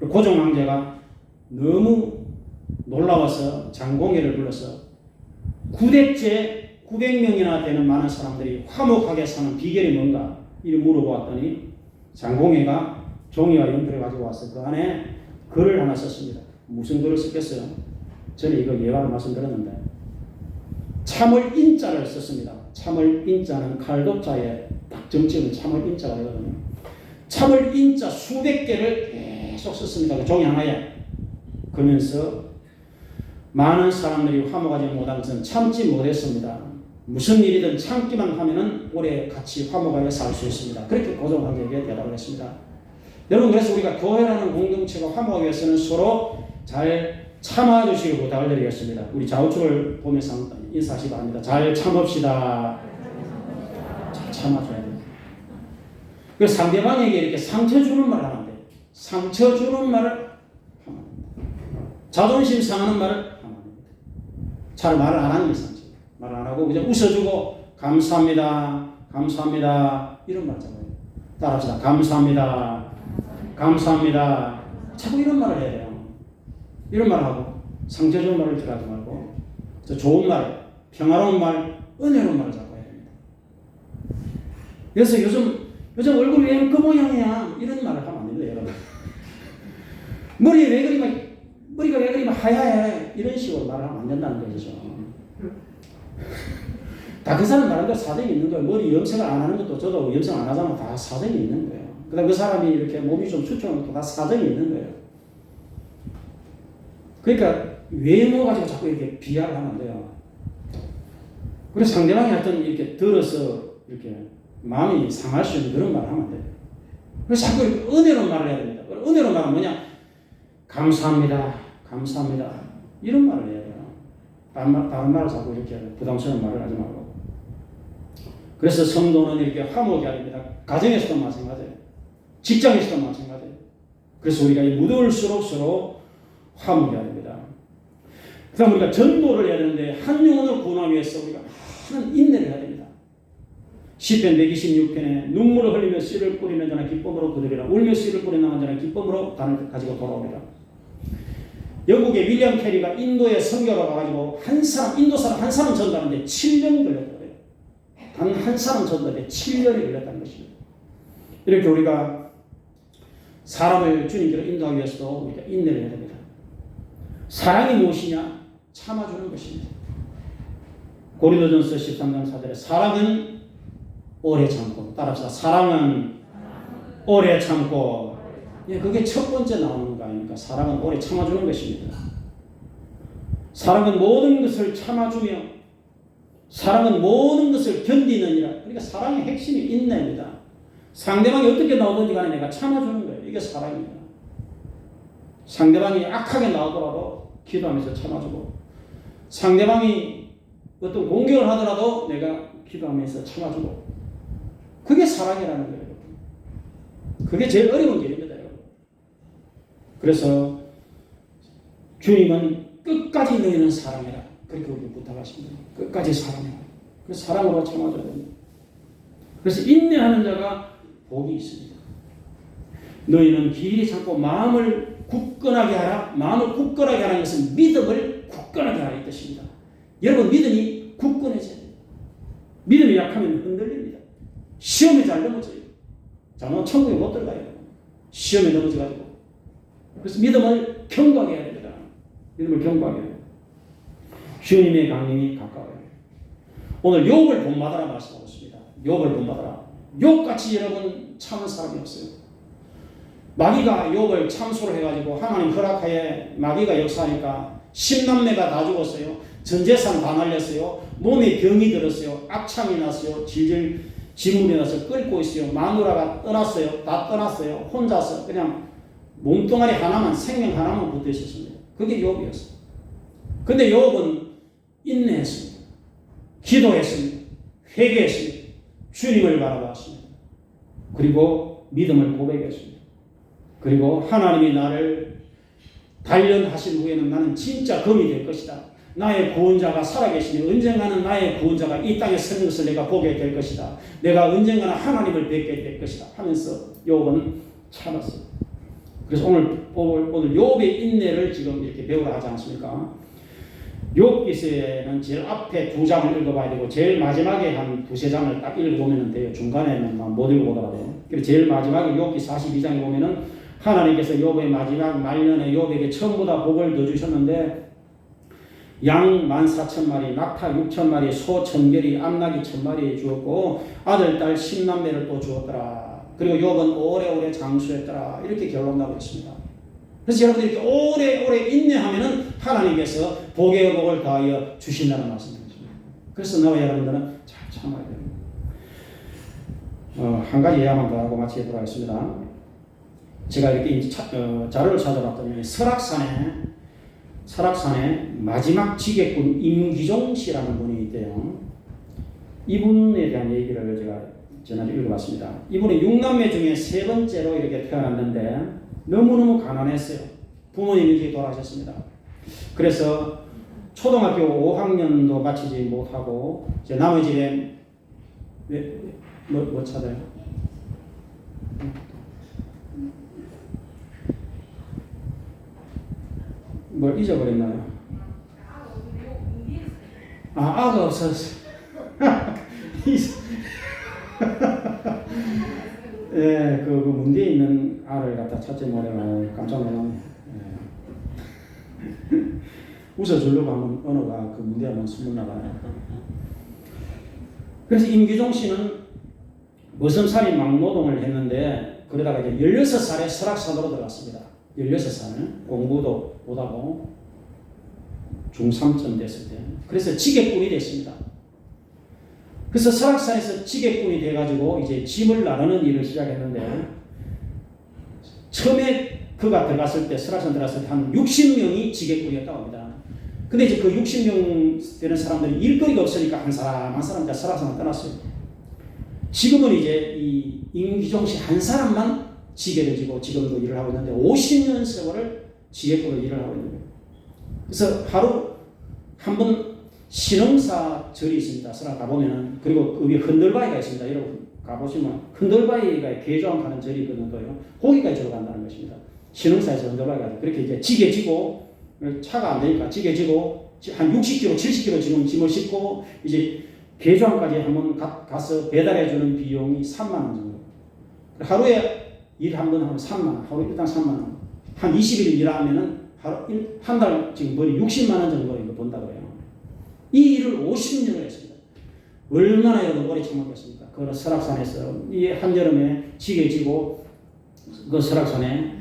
고종 황제가 너무 놀라워서 장공회를 불러서 9대째 900명이나 되는 많은 사람들이 화목하게 사는 비결이 뭔가 이를 물어보았더니 장공회가 종이와 연필을 가지고 와서 그 안에 글을 하나 썼습니다. 무슨 글을 썼겠어요? 저는 이거 예화를 말씀드렸는데 참을 인자를 썼습니다. 참을 인자는 칼도자에 딱 정치는 참을 인자가 되거든요. 참을 인자 수백 개를 계속 썼습니다. 그 종이 하나에. 그러면서 많은 사람들이 화목하지 못한 것은 참지 못했습니다. 무슨 일이든 참기만 하면은 오래 같이 화목하게 살 수 있습니다. 그렇게 고종 황제에게 대답을 했습니다. 여러분, 그래서 우리가 교회라는 공동체가 화목하기 위해서는 서로 잘 참아주시길 부탁을 드리겠습니다. 우리 좌우측을 보면서 인사하시기 바랍니다. 잘 참읍시다. 잘 참아줘야 됩니다. 그래서 상대방에게 이렇게 상처 주는 말을 하면 안 돼요. 상처 주는 말을 하면 안 됩니다. 자존심 상하는 말을 하면 안 됩니다. 잘 말을 안 하는 게 상처. 말을 안 하고 그냥 웃어주고 감사합니다. 감사합니다. 이런 말 하잖아요. 따라합시다. 감사합니다. 감사합니다. 자꾸 이런 말을 해야 돼요. 이런 말을 하고 상처 주는 말을 들어가지 말고 좋은 말, 평화로운 말, 은혜로운 말을 자꾸 해야 됩니다. 그래서 요즘 얼굴이 왜 그 모양이야? 이런 말을 하면 안 됩니다, 여러분. 머리가 왜 그리 하얗해? 이런 식으로 말을 하면 안 된다는 거죠. 다 그 사람 나름대로 사정이 있는 거예요. 머리 염색을 안 하는 것도 저도 염색 안 하잖아. 다 사정이 있는 거예요. 그 다음 그 사람이 이렇게 몸이 좀 추천한 것도 다 사정이 있는 거예요. 그러니까 외모 가지고 자꾸 이렇게 비하를 하면 안 돼요. 그래서 상대방이 하여튼 이렇게 들어서 이렇게 마음이 상할 수 있는 그런 말을 하면 안 돼요. 그래서 자꾸 이렇게 은혜로운 말을 해야 됩니다. 은혜로운 말은 뭐냐? 감사합니다. 감사합니다. 이런 말을 해야 돼요. 다른 말을 자꾸 이렇게 부담스러운 말을 하지 말고. 그래서 성도는 이렇게 화목해야 됩니다. 가정에서도 마찬가지예요. 직장에서도 마찬가지예요. 그래서 우리가 이 무더울수록 서로 화목해야 됩니다. 그 다음 우리가 전도를 해야 되는데 한 영혼을 구원하기 위해서 우리가 많은 인내를 해야 됩니다. 시편 126편에 눈물을 흘리며 씨를 뿌리는 자는 기쁨으로 거두리라. 울며 씨를 뿌리는 자는 기쁨으로 단을 가지고 돌아오리라. 영국의 윌리엄 캐리가 인도에 선교로 가가지고 인도 사람 한 사람 전도하는데 7년이 걸렸다고요. 단 한 사람 전도하는데 7년이 걸렸다는 것입니다. 이렇게 우리가 사람을 주님께로 인도하기 위해서도 우리가 인내를 해야 됩니다. 사랑이 무엇이냐? 참아주는 것입니다. 고린도전서 13장 4절에 사랑은 오래 참고, 따라합시다. 사랑은 오래 참고. 예, 그게 첫 번째 나오는 거 아닙니까? 사랑은 오래 참아주는 것입니다. 사랑은 모든 것을 참아주며 사랑은 모든 것을 견디느니라. 그러니까 사랑의 핵심이 인내입니다. 상대방이 어떻게 나오든지 간에 내가 참아주는 거예요. 이게 사랑입니다. 상대방이 악하게 나오더라도 기도하면서 참아주고, 상대방이 어떤 공격을 하더라도 내가 기도하면서 참아주고, 그게 사랑이라는 거예요. 그게 제일 어려운 길입니다. 여러분. 그래서 주님은 끝까지 너희는 사랑해라. 그렇게 우리 부탁하십니다. 끝까지 사랑해라. 그래서 사랑으로 채워줘야 됩니다. 그래서 인내하는 자가 복이 있습니다. 너희는 길이 참고 마음을 굳건하게 하라. 마음을 굳건하게 하라는 것은 믿음을 굳건하게 하라 이 뜻입니다. 여러분 믿음이 굳건해져야 돼요. 믿음이 약하면 흔들립니다. 시험에 잘 넘어져요. 자면 천국에 못 들어가요. 시험에 넘어져가지고. 그래서 믿음을 견고하게 해야 됩니다. 믿음을 견고하게 해야 돼요. 주님의 강림이 가까워요. 오늘 욥을 본받아라 말씀하고 있습니다. 욥을 본받아라. 욥같이 여러분 참은 사람이 없어요. 마귀가 욥을 참소를 해가지고 하나님 허락하에 마귀가 역사하니까 10남매가 다 죽었어요. 전 재산 다 날렸어요. 몸에 병이 들었어요. 악창이 났어요. 질질 지물이 나서 끓고 있어요. 마누라가 떠났어요. 다 떠났어요. 혼자서 그냥 몸뚱아리 하나만 생명 하나만 붙어 있었습니다. 그게 욥이었어요. 근데 욥은 인내했습니다. 기도했습니다. 회개했습니다. 주님을 바라봤습니다. 그리고 믿음을 고백했습니다. 그리고 하나님이 나를 단련하신 후에는 나는 진짜 검이 될 것이다. 나의 구원자가 살아계시니 언젠가는 나의 구원자가 이 땅에 서는 것을 내가 보게 될 것이다. 내가 언젠가는 하나님을 뵙게 될 것이다 하면서 욥은 참았어요. 그래서 오늘 욥의 인내를 지금 이렇게 배우라 하지 않습니까? 욥기서에는 제일 앞에 2장을 읽어봐야 되고 제일 마지막에 한 2-3장을 딱 읽어보면 돼요. 중간에는 못 읽어보더라도. 그래서 제일 마지막에 욥기 42장에 보면은 하나님께서 욥의 마지막 말년에 욥에게 전부 다 복을 더 주셨는데 양 14,000마리, 낙타 6,000마리, 소 1,000결이, 암나귀 1,000마리 주었고 아들, 딸 10남매를 또 주었더라. 그리고 욥은 오래오래 장수했더라. 이렇게 결론나고 있습니다. 그래서 여러분들이 이렇게 오래오래 인내하면은 하나님께서 복의 복을 더하여 주신다는 말씀입니다. 그래서 나와 여러분들은 잘 참아야 됩니다. 한 가지 이야기만 더 하고 마치도록 하겠습니다. 제가 이렇게 자료를 찾아봤더니 설악산에 마지막 지객군 임기종 씨라는 분이 있대요. 이분에 대한 얘기를 제가 전에 읽어봤습니다. 이분은 6남매 중에 3번째로 이렇게 태어났는데 너무너무 가난했어요. 부모님이 일찍 돌아가셨습니다. 그래서 초등학교 5학년도 마치지 못하고 이제 남의 집에 뭐 찾아요? 뭘 잊어버렸나요? 아가 없었어요. 예, 그 문제에 있는 알을 갖다 찾지 못해서 깜짝 놀랐네. 예. 웃어주려고 하면 언어가 그 문제하면 숨을 나가요. 그래서 임기종 씨는 머슴살인 막노동을 했는데 그러다가 이제 16살에 설악산으로 들어갔습니다. 16살 공부도 못하고 중3쯤 됐을 때 그래서 지객꾼이 됐습니다. 그래서 설악산에서 지객꾼이 돼가지고 이제 짐을 나르는 일을 시작했는데 처음에 그가 들어갔을 때 설악산 들어갔을 때 한 60명이 지객꾼이었다고 합니다. 근데 이제 그 60명 되는 사람들이 일거리가 없으니까 한 사람 다 설악산을 떠났어요. 지금은 이제 이 임기종 씨 한 사람만 지게를 지고 지금도 일을 하고 있는데 50년 세월을 지게꾼으로 일을 하고 있는 거예요. 그래서 하루 한 번 신흥사 절이 있습니다. 설악 가보면은 그리고 그 위에 흔들바위가 있습니다. 여러분 가보시면 흔들바위가 개조항 가는 절이 있거든요. 거기까지 들어간다는 것입니다. 신흥사에서 흔들바위가 그렇게 이제 지게 지고 차가 안 되니까 지게 지고 한 60km, 70km 지금 짐을 싣고 이제 개조항까지 한번 가서 배달해주는 비용이 3만 원 정도. 하루에 일 한 번 하면 3만 원, 하루 일당 3만 원. 한 20일 일하면은 한 달 지금 거의 60만 원 정도 이거 번다고 해요. 이 일을 50년을 했습니다. 얼마나 여러분 오래 참았겠습니까? 그 설악산에서 이 한여름에 지게 지고 그 설악산에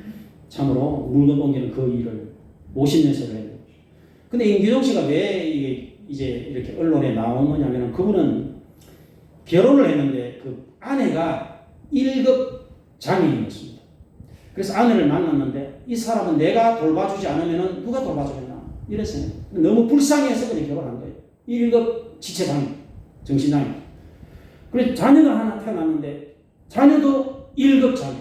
참으로 물건 옮기는 그 일을 50년씩을 해요. 근데 임기종 씨가 왜 이제 이렇게 언론에 나오느냐면 그분은 결혼을 했는데 그 아내가 1급 장애인이었습니다. 그래서 아내를 만났는데 이 사람은 내가 돌봐주지 않으면 누가 돌봐주겠나 이랬어요. 너무 불쌍해서 그냥 결혼한 거예요. 1급 지체장애, 정신장애. 그래서 자녀가 하나 태어났는데 자녀도 1급 장애.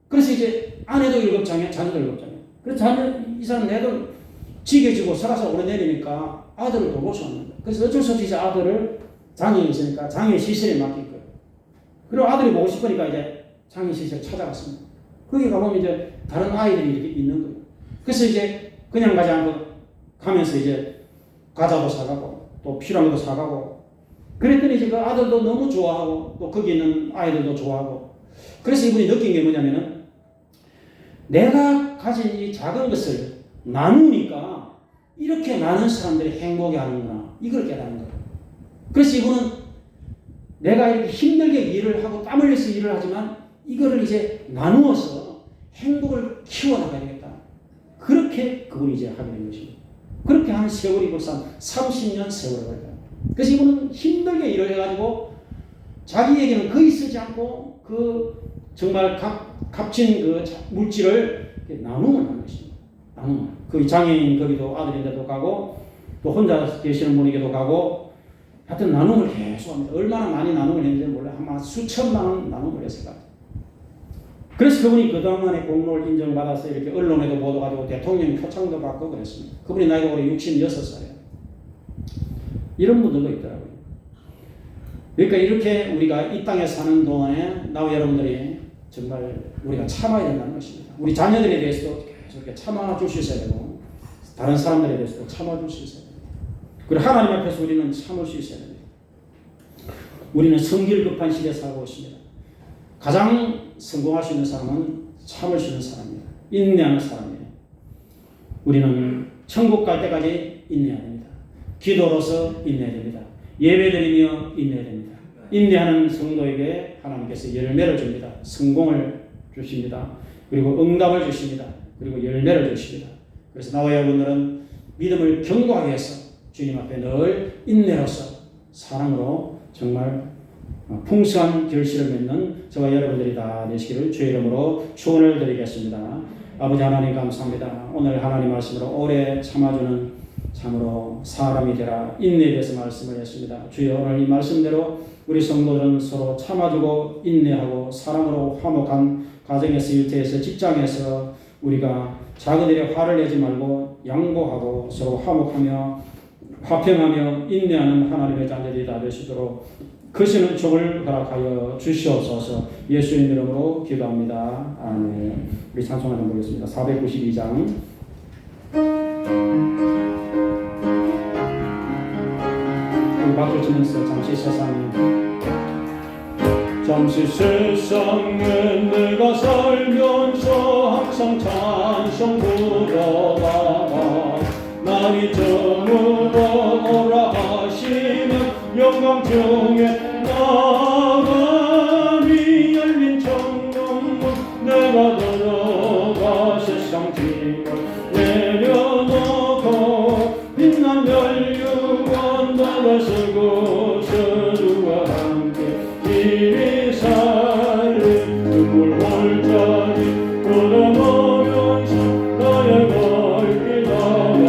그래서 이제 아내도 1급 장애, 자녀도 1급 장애. 그래서 자녀 이 사람 애들 지게지고 살아서 오래내리니까 아들을 돌볼 수 없는 거예요. 그래서 어쩔 수 없이 이제 아들을 장애인이 있으니까 장애 시설에 맡길 거예요. 그리고 아들이 보고 싶으니까 이제 장애 시설 찾아갔습니다. 거기 가보면 이제 다른 아이들이 이렇게 있는 거예요. 그래서 이제 그냥 가지 않고 가면서 이제 과자도 사가고 또 필요한 것도 사가고 그랬더니 이제 그 아들도 너무 좋아하고 또 거기 있는 아이들도 좋아하고 그래서 이분이 느낀 게 뭐냐면은 내가 가진 이 작은 것을 나누니까 이렇게 많은 사람들이 행복해 하는구나 이걸 깨닫는 거예요. 그래서 이분은 내가 이렇게 힘들게 일을 하고 땀 흘려서 일을 하지만 이거를 이제 나누어서 행복을 키워나가야 되겠다. 그렇게 그분이 이제 하게 된 것입니다. 그렇게 한 세월이 벌써 30년 세월을 걸려요. 그래서 이분은 힘들게 일을 해가지고 자기에게는 거의 쓰지 않고 그 정말 값진 그 물질을 나눔을 하는 것입니다. 나눔을. 그 장애인 거기도 아들인데도 가고 또 혼자 계시는 분에게도 가고 하여튼 나눔을 계속 합니다. 얼마나 많이 나눔을 했는지 몰라요. 아마 수천만 원 나눔을 했을 것 같아요. 그래서 그분이 그동안에 공로를 인정받아서 이렇게 언론에도 보도가 되고 대통령 표창도 받고 그랬습니다. 그분이 나이가 올해 66살이에요. 이런 분들도 있더라고요. 그러니까 이렇게 우리가 이 땅에 사는 동안에 나와 여러분들이 정말 우리가 참아야 된다는 것입니다. 우리 자녀들에 대해서도 계속 이렇게 참아줄 수 있어야 되고 다른 사람들에 대해서도 참아줄 수 있어야 됩니다. 그리고 하나님 앞에서 우리는 참을 수 있어야 됩니다. 우리는 성질 급한 시대에 살고 있습니다. 가장 성공할 수 있는 사람은 참을 수 있는 사람입니다. 인내하는 사람이에요. 우리는 천국 갈 때까지 인내해야 됩니다. 기도로서 인내해야 됩니다. 예배드리며 인내해야 됩니다. 인내하는 성도에게 하나님께서 열매를 줍니다. 성공을 주십니다. 그리고 응답을 주십니다. 그리고 열매를 주십니다. 그래서 나와 여러분들은 믿음을 견고하게 해서 주님 앞에 늘 인내로서 사랑으로 정말 풍성한 결실을 맺는 저와 여러분들이 다 되시기를 주의 이름으로 축원을 드리겠습니다. 아버지 하나님 감사합니다. 오늘 하나님 말씀으로 오래 참아주는 참으로 사람이 되라 인내에 대해서 말씀을 했습니다. 주여 오늘 이 말씀대로 우리 성도들은 서로 참아주고 인내하고 사랑으로 화목한 가정에서 일터에서 직장에서 우리가 자기들의 화를 내지 말고 양보하고 서로 화목하며 화평하며 인내하는 하나님의 자녀들이 다 되시도록 크시는 족을 허락하여 주시옵소서. 예수님 이름으로 기도합니다. 아멘. 우리 찬송 한번 보겠습니다. 492장 우리 박수 치면서 잠시 세상에 내가 살면서 항상 찬송 부르다가 날이 저물어 오라 하시면 영광 중에 나감이 열린 청룡문 내가 들어가 세상 짐을 내려놓고 빛난 멸류관 바다 서고 서주와 함께 이리 살리 눈물 골짜기 걸어보면서 나의 발길 나간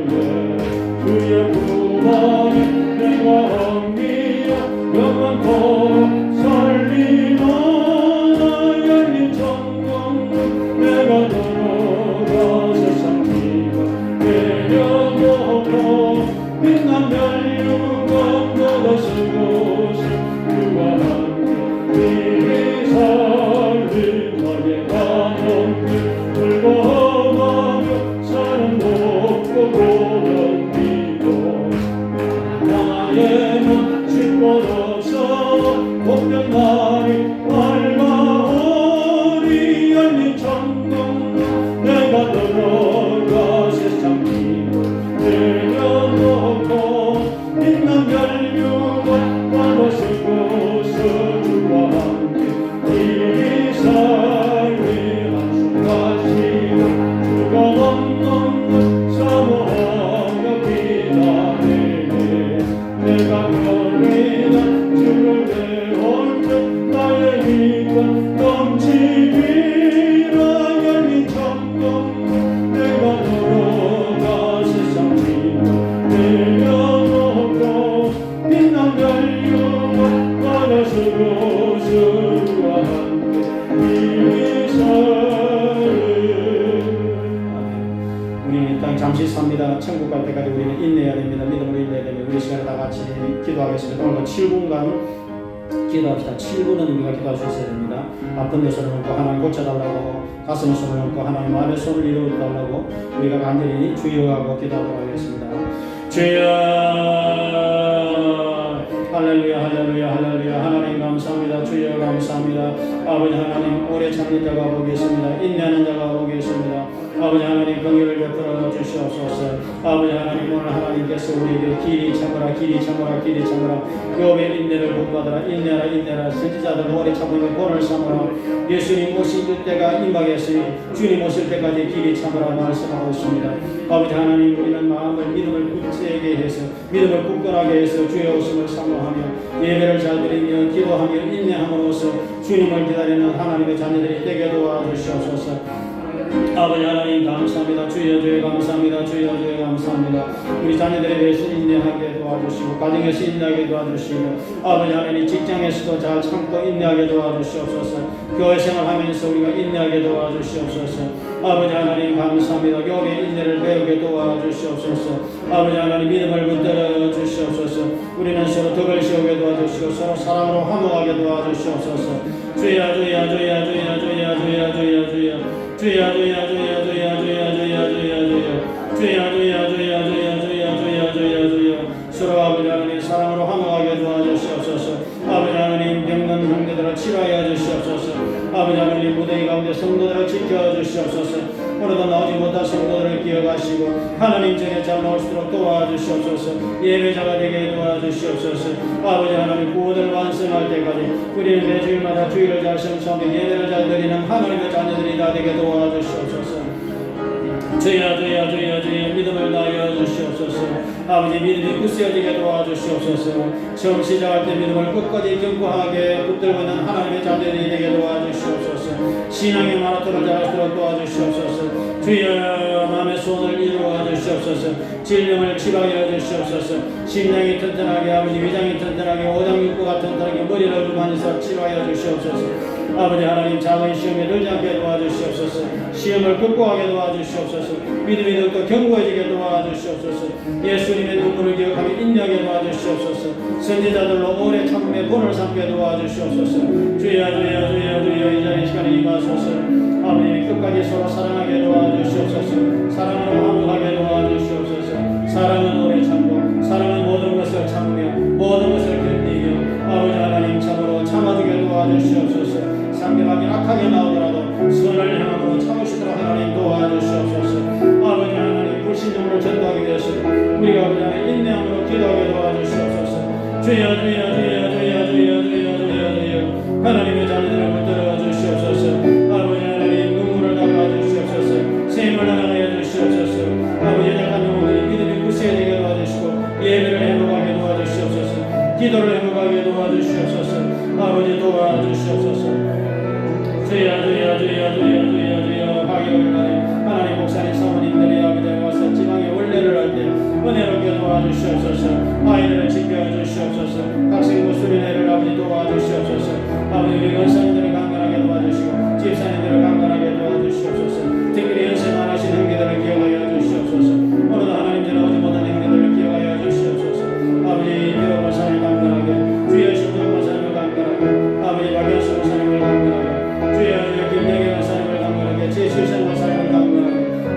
후에 주의 구원이 내가 함께여 영원토록 살리나 열린 청룡문 내가 들어가 세상 길을 내려놓고 빛난 멸류관 됩니다. 천국 갈 때까지 우리는 인내해야 됩니다. 믿음으로 인내해야 됩니다. 우리 시간에 다 같이 기도하겠습니다. 오늘 7분간 기도합시다. 7분은 우리가 기도할 수 있어야 됩니다. 아픈 데 손을 얹고 하나님 고쳐달라고, 가슴에 손을 얹고 하나님 마음에 손을 이루어달라고 우리가 간절히 주여하고 기도하도록 하겠습니다. 주여, 할렐루야, 할렐루야, 할렐루야. 하나님 감사합니다. 주여 감사합니다. 아버지 하나님, 오래 참는 자가 복이 있습니다. 인내하는 자가 복이 있습니다. 아버지 하나님, 긍휼을 베풀어 주시옵소서. 아버지 하나님, 오늘 하나님께서 우리에게 길이 참으라, 길이 참으라, 길이 참으라, 욥의 인내를 본받으라, 인내하라, 인내하라. 선지자들 오래 참으면 본을 삼으라. 예수님 오실 때가 임박했으니 주님 오실 때까지 길이 참으라 말씀하고 있습니다. 아버지 하나님, 우리는 마음을 믿음을 굳세게 해서, 믿음을 굳건하게 해서 주의 오심을 사모하며 예배를 잘 드리며 기도하며 인내함으로써 주님을 기다리는 하나님의 자녀들이 되게 도와주시옵소서. 아버지 하나님 감사합니다. 주여, 주여 감사합니다. 주여, 주여 감사합니다. 우리 자녀들에 대해서 인내하게 도와주시고, 가정에서 인내하게 도와주시고, 아버지 하나님 직장에서도 잘 참고 인내하게 도와주시옵소서. 교회 생활하면서 우리가 인내하게 도와주시옵소서. 아버지 하나님 감사합니다. 욥의 인내를 배우게 도와주시옵소서. 아버지 하나님 믿음을 붙들어 주시옵소서. 우리는 서로 덕을 세우게 도와주시고 서로 사랑으로 화목하게 도와주시옵소서. 주여, 주여, 주여, 주여, 주여, 주여, 주여, 주여. 주여, 주여, 주여, 주여, 주여, 주여, 주여, 주여. 주여, 주여, 주여, 주여, 주여, 주여, 주여, 주여. 서로 아버지 하나님 사랑으로 화목하게 도와주시옵소서. 아버지 하나님 병든 형제들을 치료하여 주시옵소서. 아버지 하나님 무더위 가운데 성도들을 지켜주시옵소서. 오늘도 나오지 못한 성도들을 기억하시고 하나님 전에 잘 나올 수 있도록 도와주시옵소서. 예배자가 되게 도와주시옵소서. 아버지 하나님 구원을 완성할 때까지 우리는 매주일마다 주일을 잘 성취하며 예배를 잘 드리는 하나님의 자녀들이 다 되게 도와주시옵소서. 주여, 주여, 주여, 주여 믿음을 다하여 주시옵소서. 아버지 믿음이 굳세어지게 도와주시옵소서. 처음 시작할 때 믿음을 끝까지 견고하게 붙들고 있는 하나님의 자녀들이 되게 도와주시옵소서. 신앙의 마라톤을 잘할수록 도와주시옵소서. 주여, 마음의 소원을 이루어 주시옵소서. 질병을 치료하여 주시옵소서. 심령이 튼튼하게, 아버지 위장이 튼튼하게, 오장육부가 튼튼하게, 머리를 주만해서 치료하여 주시옵소서. 아버지 하나님 작은 시험에 들지 않게 도와주시옵소서. 시험을 극복하게 도와주시옵소서. 믿음이 더욱더 견고해지게 도와주시옵소서. 예수님의 눈물을 기억하며 인내하게 도와주시옵소서. 선지자들로 오래 참음의 본을 삼게 도와주시옵소서. 주여, 주여, 주여, 주여, 이 자리 시간에 임하소서. 아버지 끝까지 서로 사랑하게 도와주시옵소서. 사랑으로 화목하게 도와주시옵소서. 사랑은 오래 참고, 사랑은 모든 것을 참으며 모든 것을 견디며 아버지 하나님 참으로 참아주게 도와주시옵소서. 상대방이 악하게 나오더라도 선을 향함으로 참으시도록 하나님 도와주시옵소서. 아버지 하나님 불신령으로 전도하기 위해서 우리가 그냥 인내함으로 기도하게 도와주시옵소서. 주여, 주여, 주여, 주여, 주여, 주여, 주여, 주여. 하나님의 자녀들을 붙들어 주시옵소서. 아버지 하나님 눈물을 닦아 주시옵소서. 셈을 나눠 주시옵소서. 아버지 약한 영혼들이 믿음이 굳세어지게 도와주시고 예배를 행복하게 도와주시옵소서. 기도를 행복하게 도와주시옵소서. 아버지 도와주시옵소서. 주여, 주여, 주여, 주여, 주여, 주여. 화요일날에 하나님 목사님 사모님들이 아버지에 와서 지방에 원례를 할 때 은혜롭게 도와주시옵소서. 아이들을 지켜주시옵소서. 학생부 수련회를 아버지 도와주시옵소서. 아버지 우리 원사님들을 강건하게 도와주시고 집사님들을 강건하게 도와주시옵소서. 특별히 연세 많으신 형제들을 기억하여 주시옵소서. 오늘도 하나님 전에 오지 못한 형제들을 기억하여 주시옵소서. 아버지 기도 원사님 강건하게, 주여 신정 원사님을 강건하게, 아버지 박연수 원사님을 강건하게, 주여, 주여 김영애 원사님을 강건하게, 제수선 원사님을 강건하게,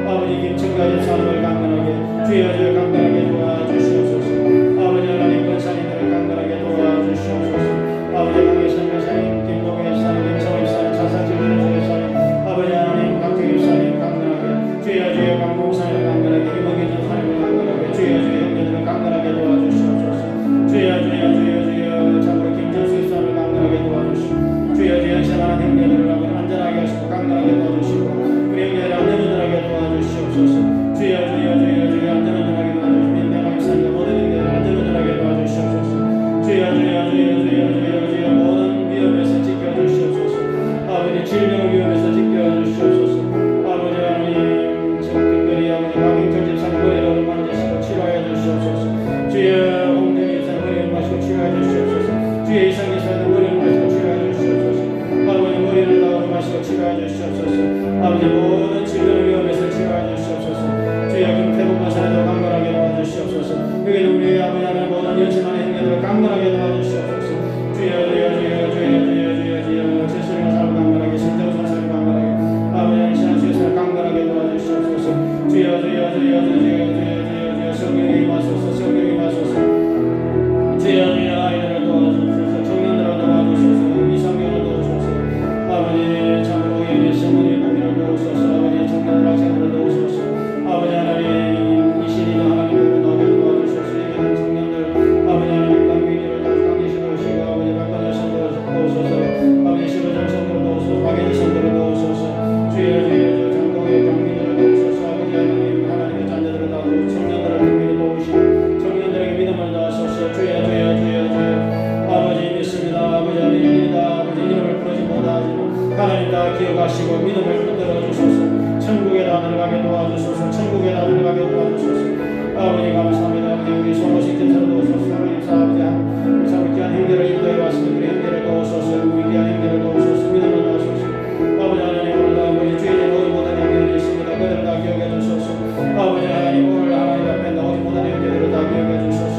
아버지 김청가 집사님을 강건하게, 주여, 주여 강건하게 도와주시옵소서. 아버지 하나님 권사님들을 강건하게 도와주시옵소서. 아버지 강혜선 여사님, 김동혜 여사님, 김성호 여사님, 차사진민 여사님, 아버지 하나님 강태규 여사님 강건하게, 주여, 주여 강봉사님을 강건하게, 김원기 전사님을 강건하게, 주여, 주여 형제들을 강건하게 도와주시옵소서. 주여, 주여, 주여, 주여 참으로 김정수 여사님을 강건하게 도와주시고, 주여, 주여 현생하는 형제들을 안전하게 하시고 강건하게 도와주시고 우리 형제들 안전운전하게 도와주시옵소서. 주여, 주여, 주여, 주여 안전운전하게 도와주시고 믿음을 붙들어 주소서. 천국에 다들어가게 도와주소서. 천국에 다들어가게 도와주소서. 아버지 감사합니다. 아버지 우리 소모식 전사를 도우소서. 하나님 사업자 우리 사업자 행계를 인도해 왔으니 우리 행계를 도우소서. 우리 귀한 행계를 도우소서. 믿음을 도우소서. 아버지 하나님 오늘 아버지 주인의 오지 못한 행계들이 있습니다. 그들을 다 기억해 주소서. 아버지 하나님 오늘 하나님 앞에 나오지 못한 행계들을 다 기억해 주소서.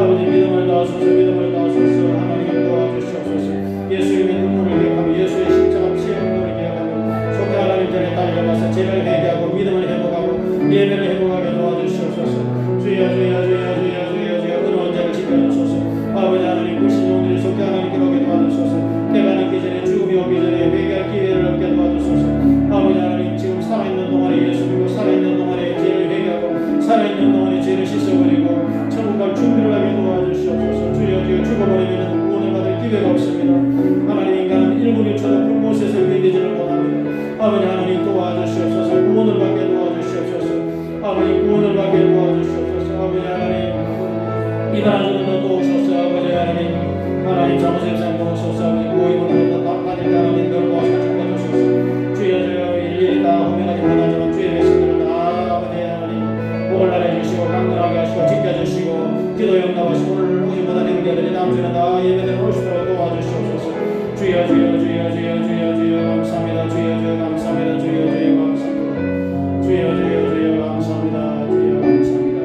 아버지 믿음을 다하소서. 믿음을 다하소서. 하나님을 도와주시옵소서. 예수님의 눈물을 기억하며 예수의 십자가 피의 운동을 기억하며 속히 하나님 전에 달려가서 죄를 회개하고 믿음을 회복하고 예배를 회복하게 도와주시옵소서. 주여 주여 주여 주여 주여 주여 은혜를 자를 지켜주소서. 아버지 하나님 불신종들이 속히 하나님께 오게 도와주소서. 때가 늦기 전에 죽음이 오기 전에 회개할 기회를 얻게 도와주소서. 아버지 하나님 지금 살아있는 동안에 예수 믿고 살아있는 동안에 죄를 회개하고 살아있는 동안에 죄를 씻어버리고 천국 갈 준비를 하게 도와주시옵소서. 주여 주여 죽어버리면 구원을 받을 기회가 없습니다. 하나님 인간은 1분 1초도 불못에서 견디지를 못합니다. 아버지 하나님 도와주시옵소서. 구원을 받게 도와주시옵소서. 아버지 구원을 받게 도와주시옵소서. 아버지 하나님 이단하는 것 도우소서. 아버지 하나님 자무세상 도우소서. 아버지 고임으로 다 빠질 하나님들 도와서 축복해주소서. 주여 주여 일일이 다 허명하지 못하지만 주의 백성들을 다 아버지 하나님 복을 날해주시고 강건하게 하시고 지켜주시고 기도 영답하시고 오늘 오지 못한 행자들이 다음 주에 다 예배를 올 수 있도록 도와주시옵소서. 주여 주여 주여 주여 주여 주여 감사합니다. 주여 주여 감사합니다. 주여 주여 감사합니다. 주여 주여 주여 감사합니다. 주여 감사합니다.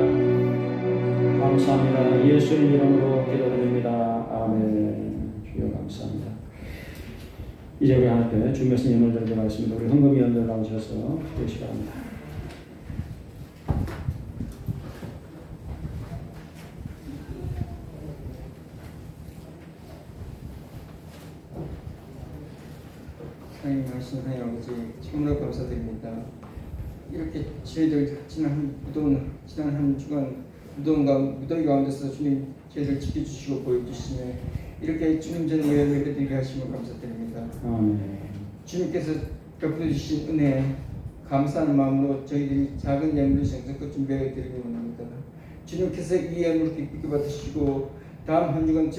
감사합니다. 예수의 이름으로 기도드립니다. 아멘. 주여 감사합니다. 이제 우리 하나님께 주 말씀 예물들을 드리겠습니다. 우리 헌금위원들 나오셔서 기도시 바랍니다. 하나님 하신 하나님 아버지 참으로 감사드립니다. 이렇게 저희들 지난 한 주간 무더위 가운데서 주님 저희들 지켜주시고 보여주시며 이렇게 주님 전에 예배드리게 하심을 감사드립니다. 아멘. 주님께서 베풀어 주신 은혜 감사하는 마음으로 저희들이 작은 예물을 정성껏 준비해 드리고 합니다. 주님께서 이 예물을 기쁘게 받으시고 다음 한 주간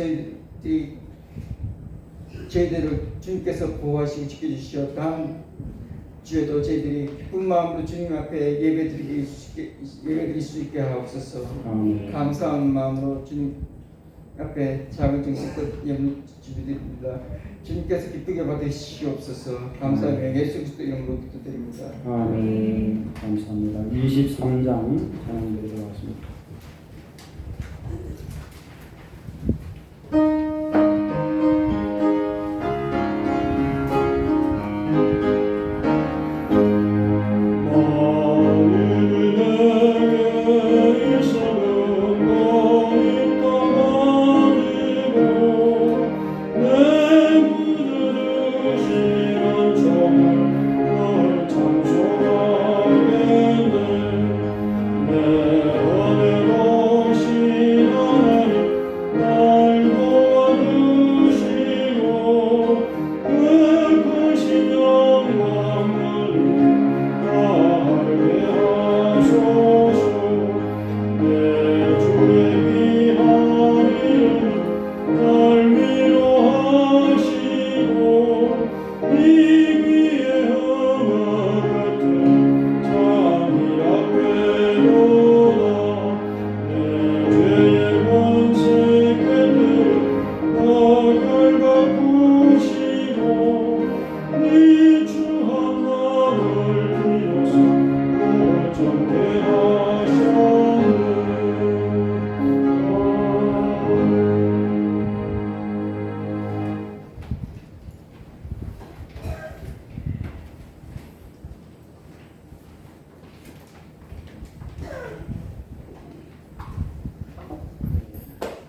저희들을 주님께서 보호하시고 지켜주시어 다음 주에도 저희들이 기쁜 마음으로 주님 앞에 예배드릴 수 있게 하옵소서. 감사한 마음으로 주님 앞에 작은 정성껏 예물 준비드립니다. 주님께서 기쁘게 받으시옵소서. 감사하며 예수 그리스도 이름으로 기도드립니다. 아멘. 감사합니다. 23장 찬양드리도록 하겠습니다.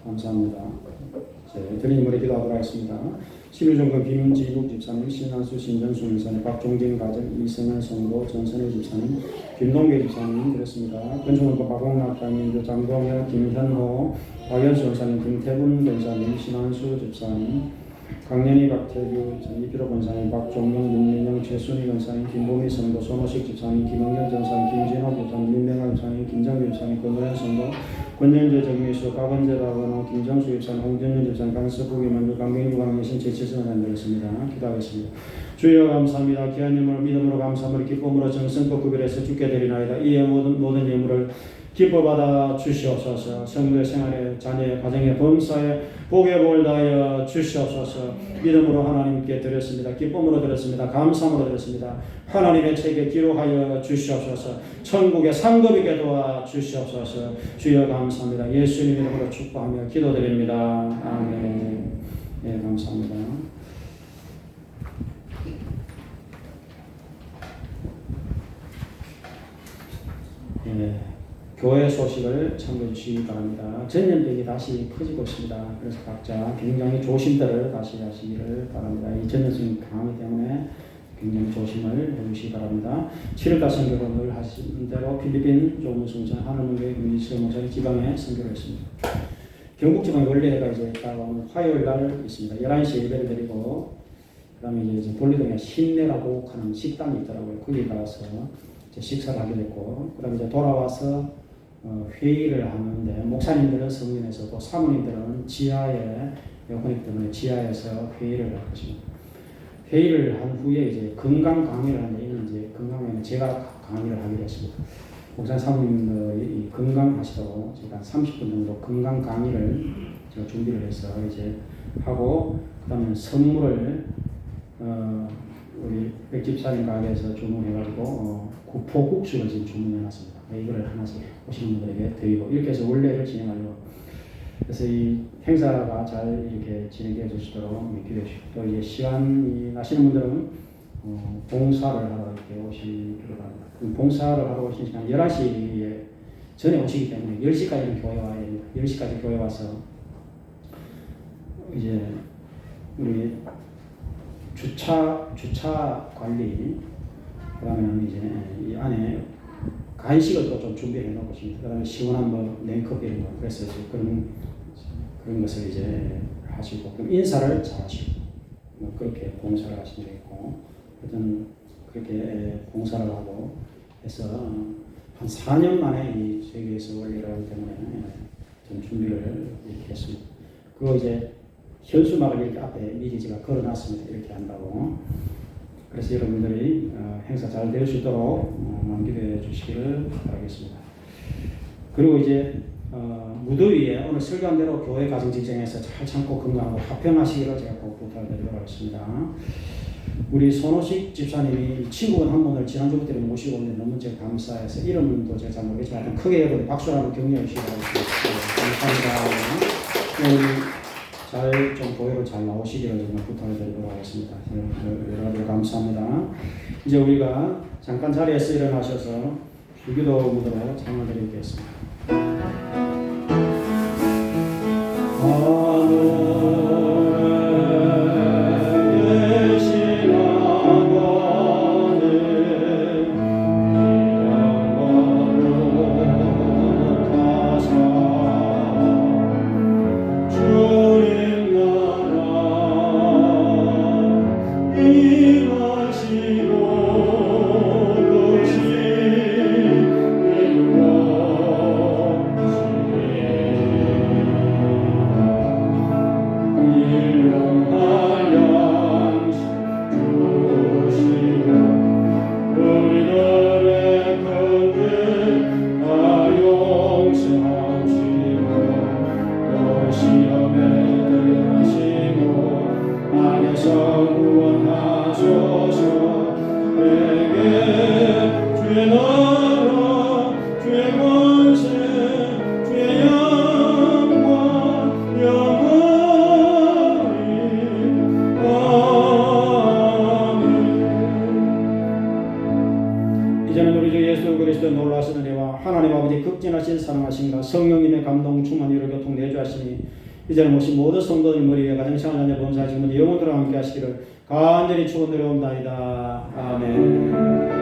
감사합니다. 드린 인물에 기도하도록 하겠습니다. 11종급 김은지 이국 집사님, 신한수 신전수 목사님, 박종진 가정, 이승현 성도, 전선희 집사님, 김동계 집사님 드렸습니다. 건축원과 박홍락 장님, 장동혁, 김현호, 박연수 목사님, 김태분 권사님, 신한수 집사님, 강연희 박태규, 이필호 권사님, 박종명, 문민영, 최순희 권사님, 김보미 성도, 손호식 집사님, 김원경 전사님, 김진호 집사님, 민명환 집사님, 김정규 집사님, 권노현 성도, 권영재 정미수, 박원재 박원호, 김정수 집사님, 홍정현 집사님, 강서북 임원들, 강경희 부강계신 제7선을 만들었습니다. 기도하겠습니다. 주여 감사합니다. 귀한 예물을 믿음으로 감사함을 기쁨으로 정성껏 구별해서 주께 드리나이다. 이의 모든 예물을 기뻐 받아 주시옵소서. 성도의 생활에 자녀의 가정의 범사에 복의 복을 다하여 주시옵소서. 믿음으로 하나님께 드렸습니다. 기쁨으로 드렸습니다. 감사함으로 드렸습니다. 하나님의 책에 기록하여 주시옵소서. 천국의 상급이게 도와 주시옵소서. 주여 감사합니다. 예수님 이름으로 축복하며 기도드립니다. 아멘. 네, 감사합니다. 네. 교회 소식을 참고해 주시기 바랍니다. 전염병이 다시 커지고 있습니다. 그래서 각자 굉장히 조심들을 다시 하시기를 바랍니다. 이 전염성이 강하기 때문에 굉장히 조심을 해주시기 바랍니다. 7월달 선교로 늘 하신 대로 필리핀 조문성전 하늘문교회 문희수목사님 지방에 선교를 했습니다. 경북지방에 원래가 이제 오늘 화요일날 있습니다. 11시에 예배를 드리고 그 다음에 이제 볼리동에 신내라고 하는 식당이 있더라고요. 거기 가서 이제 식사를 하게 됐고 그 다음에 이제 돌아와서 회의를 하는데 목사님들은 성전에서 또 사모님들은 지하에 에어컨이기 때문에 지하에서 회의를 할 것입니다. 회의를 한 후에 이제 건강 강의를 하는데 이는 이제 건강에는 제가 강의를 하기로 했습니다. 목사 사모님들이 건강하시도록 제가 30분 정도 건강 강의를 제가 준비를 해서 이제 하고 그다음에 선물을 우리 백집사님 가게에서 주문해가지고 구포국수를 지금 주문해놨습니다. 이거를 하나씩 오시는 분들에게 드리고 이렇게 해서 원래를 진행하려고. 그래서 이 행사가 잘 이렇게 진행해 주시도록 기도해 주시고 또 이제 시간이 나시는 분들은 봉사를 하러 이렇게 오시기를 바랍니다. 봉사를 하러 오신 시간 11시 전에 오시기 때문에 10시까지는 교회 와야 됩니다. 10시까지 교회 와서 이제 우리 주차 관리 그러면 이제 이 안에 간식을 또 좀 준비해 놓고 있습니다. 그다음에 시원한 뭐 냉커피 이런 거 그래서 이제 그런 것을 이제 하시고 그럼 인사를 잘 하시고 뭐 그렇게 봉사를 하시면 되겠고 하여튼 그렇게 봉사를 하고 해서 한 4년 만에 이 세계에서 원리를 하기 때문에 좀 준비를 이렇게 했습니다. 그리고 이제 현수막을 이렇게 앞에 미리 제가 걸어놨습니다. 이렇게 한다고. 그래서 여러분들이 행사 잘 될 수 있도록 기도해 주시기를 바라겠습니다. 그리고 이제 무더위에 오늘 설교한 대로 교회 가정 직장에서 잘 참고 건강하고 화평하시기를 제가 꼭 부탁드리도록 하겠습니다. 우리 손호식 집사님이 친구분 한 분을 지난주부터 모시고 오는데 너무 제가 감사해서 이름도 제가 잘 모르겠지만 크게 여러분 박수로 한번 격려해 주시기 바랍니다. 감사합니다. 잘 좀 교회로 잘 나오시기를 정말 부탁을 드리도록 하겠습니다. 여러분 감사합니다. 이제 우리가 잠깐 자리에서 일어나셔서 주기도 무대로 찬양을 드리겠습니다. 성령님의 감동 충만 위로 교통 내주하시니 이제는 모신 모든 성도들 머리에 가정생활 자녀 범사하시는 영원토록 함께 하시기를 간절히 축원드려옵나이다. 아멘.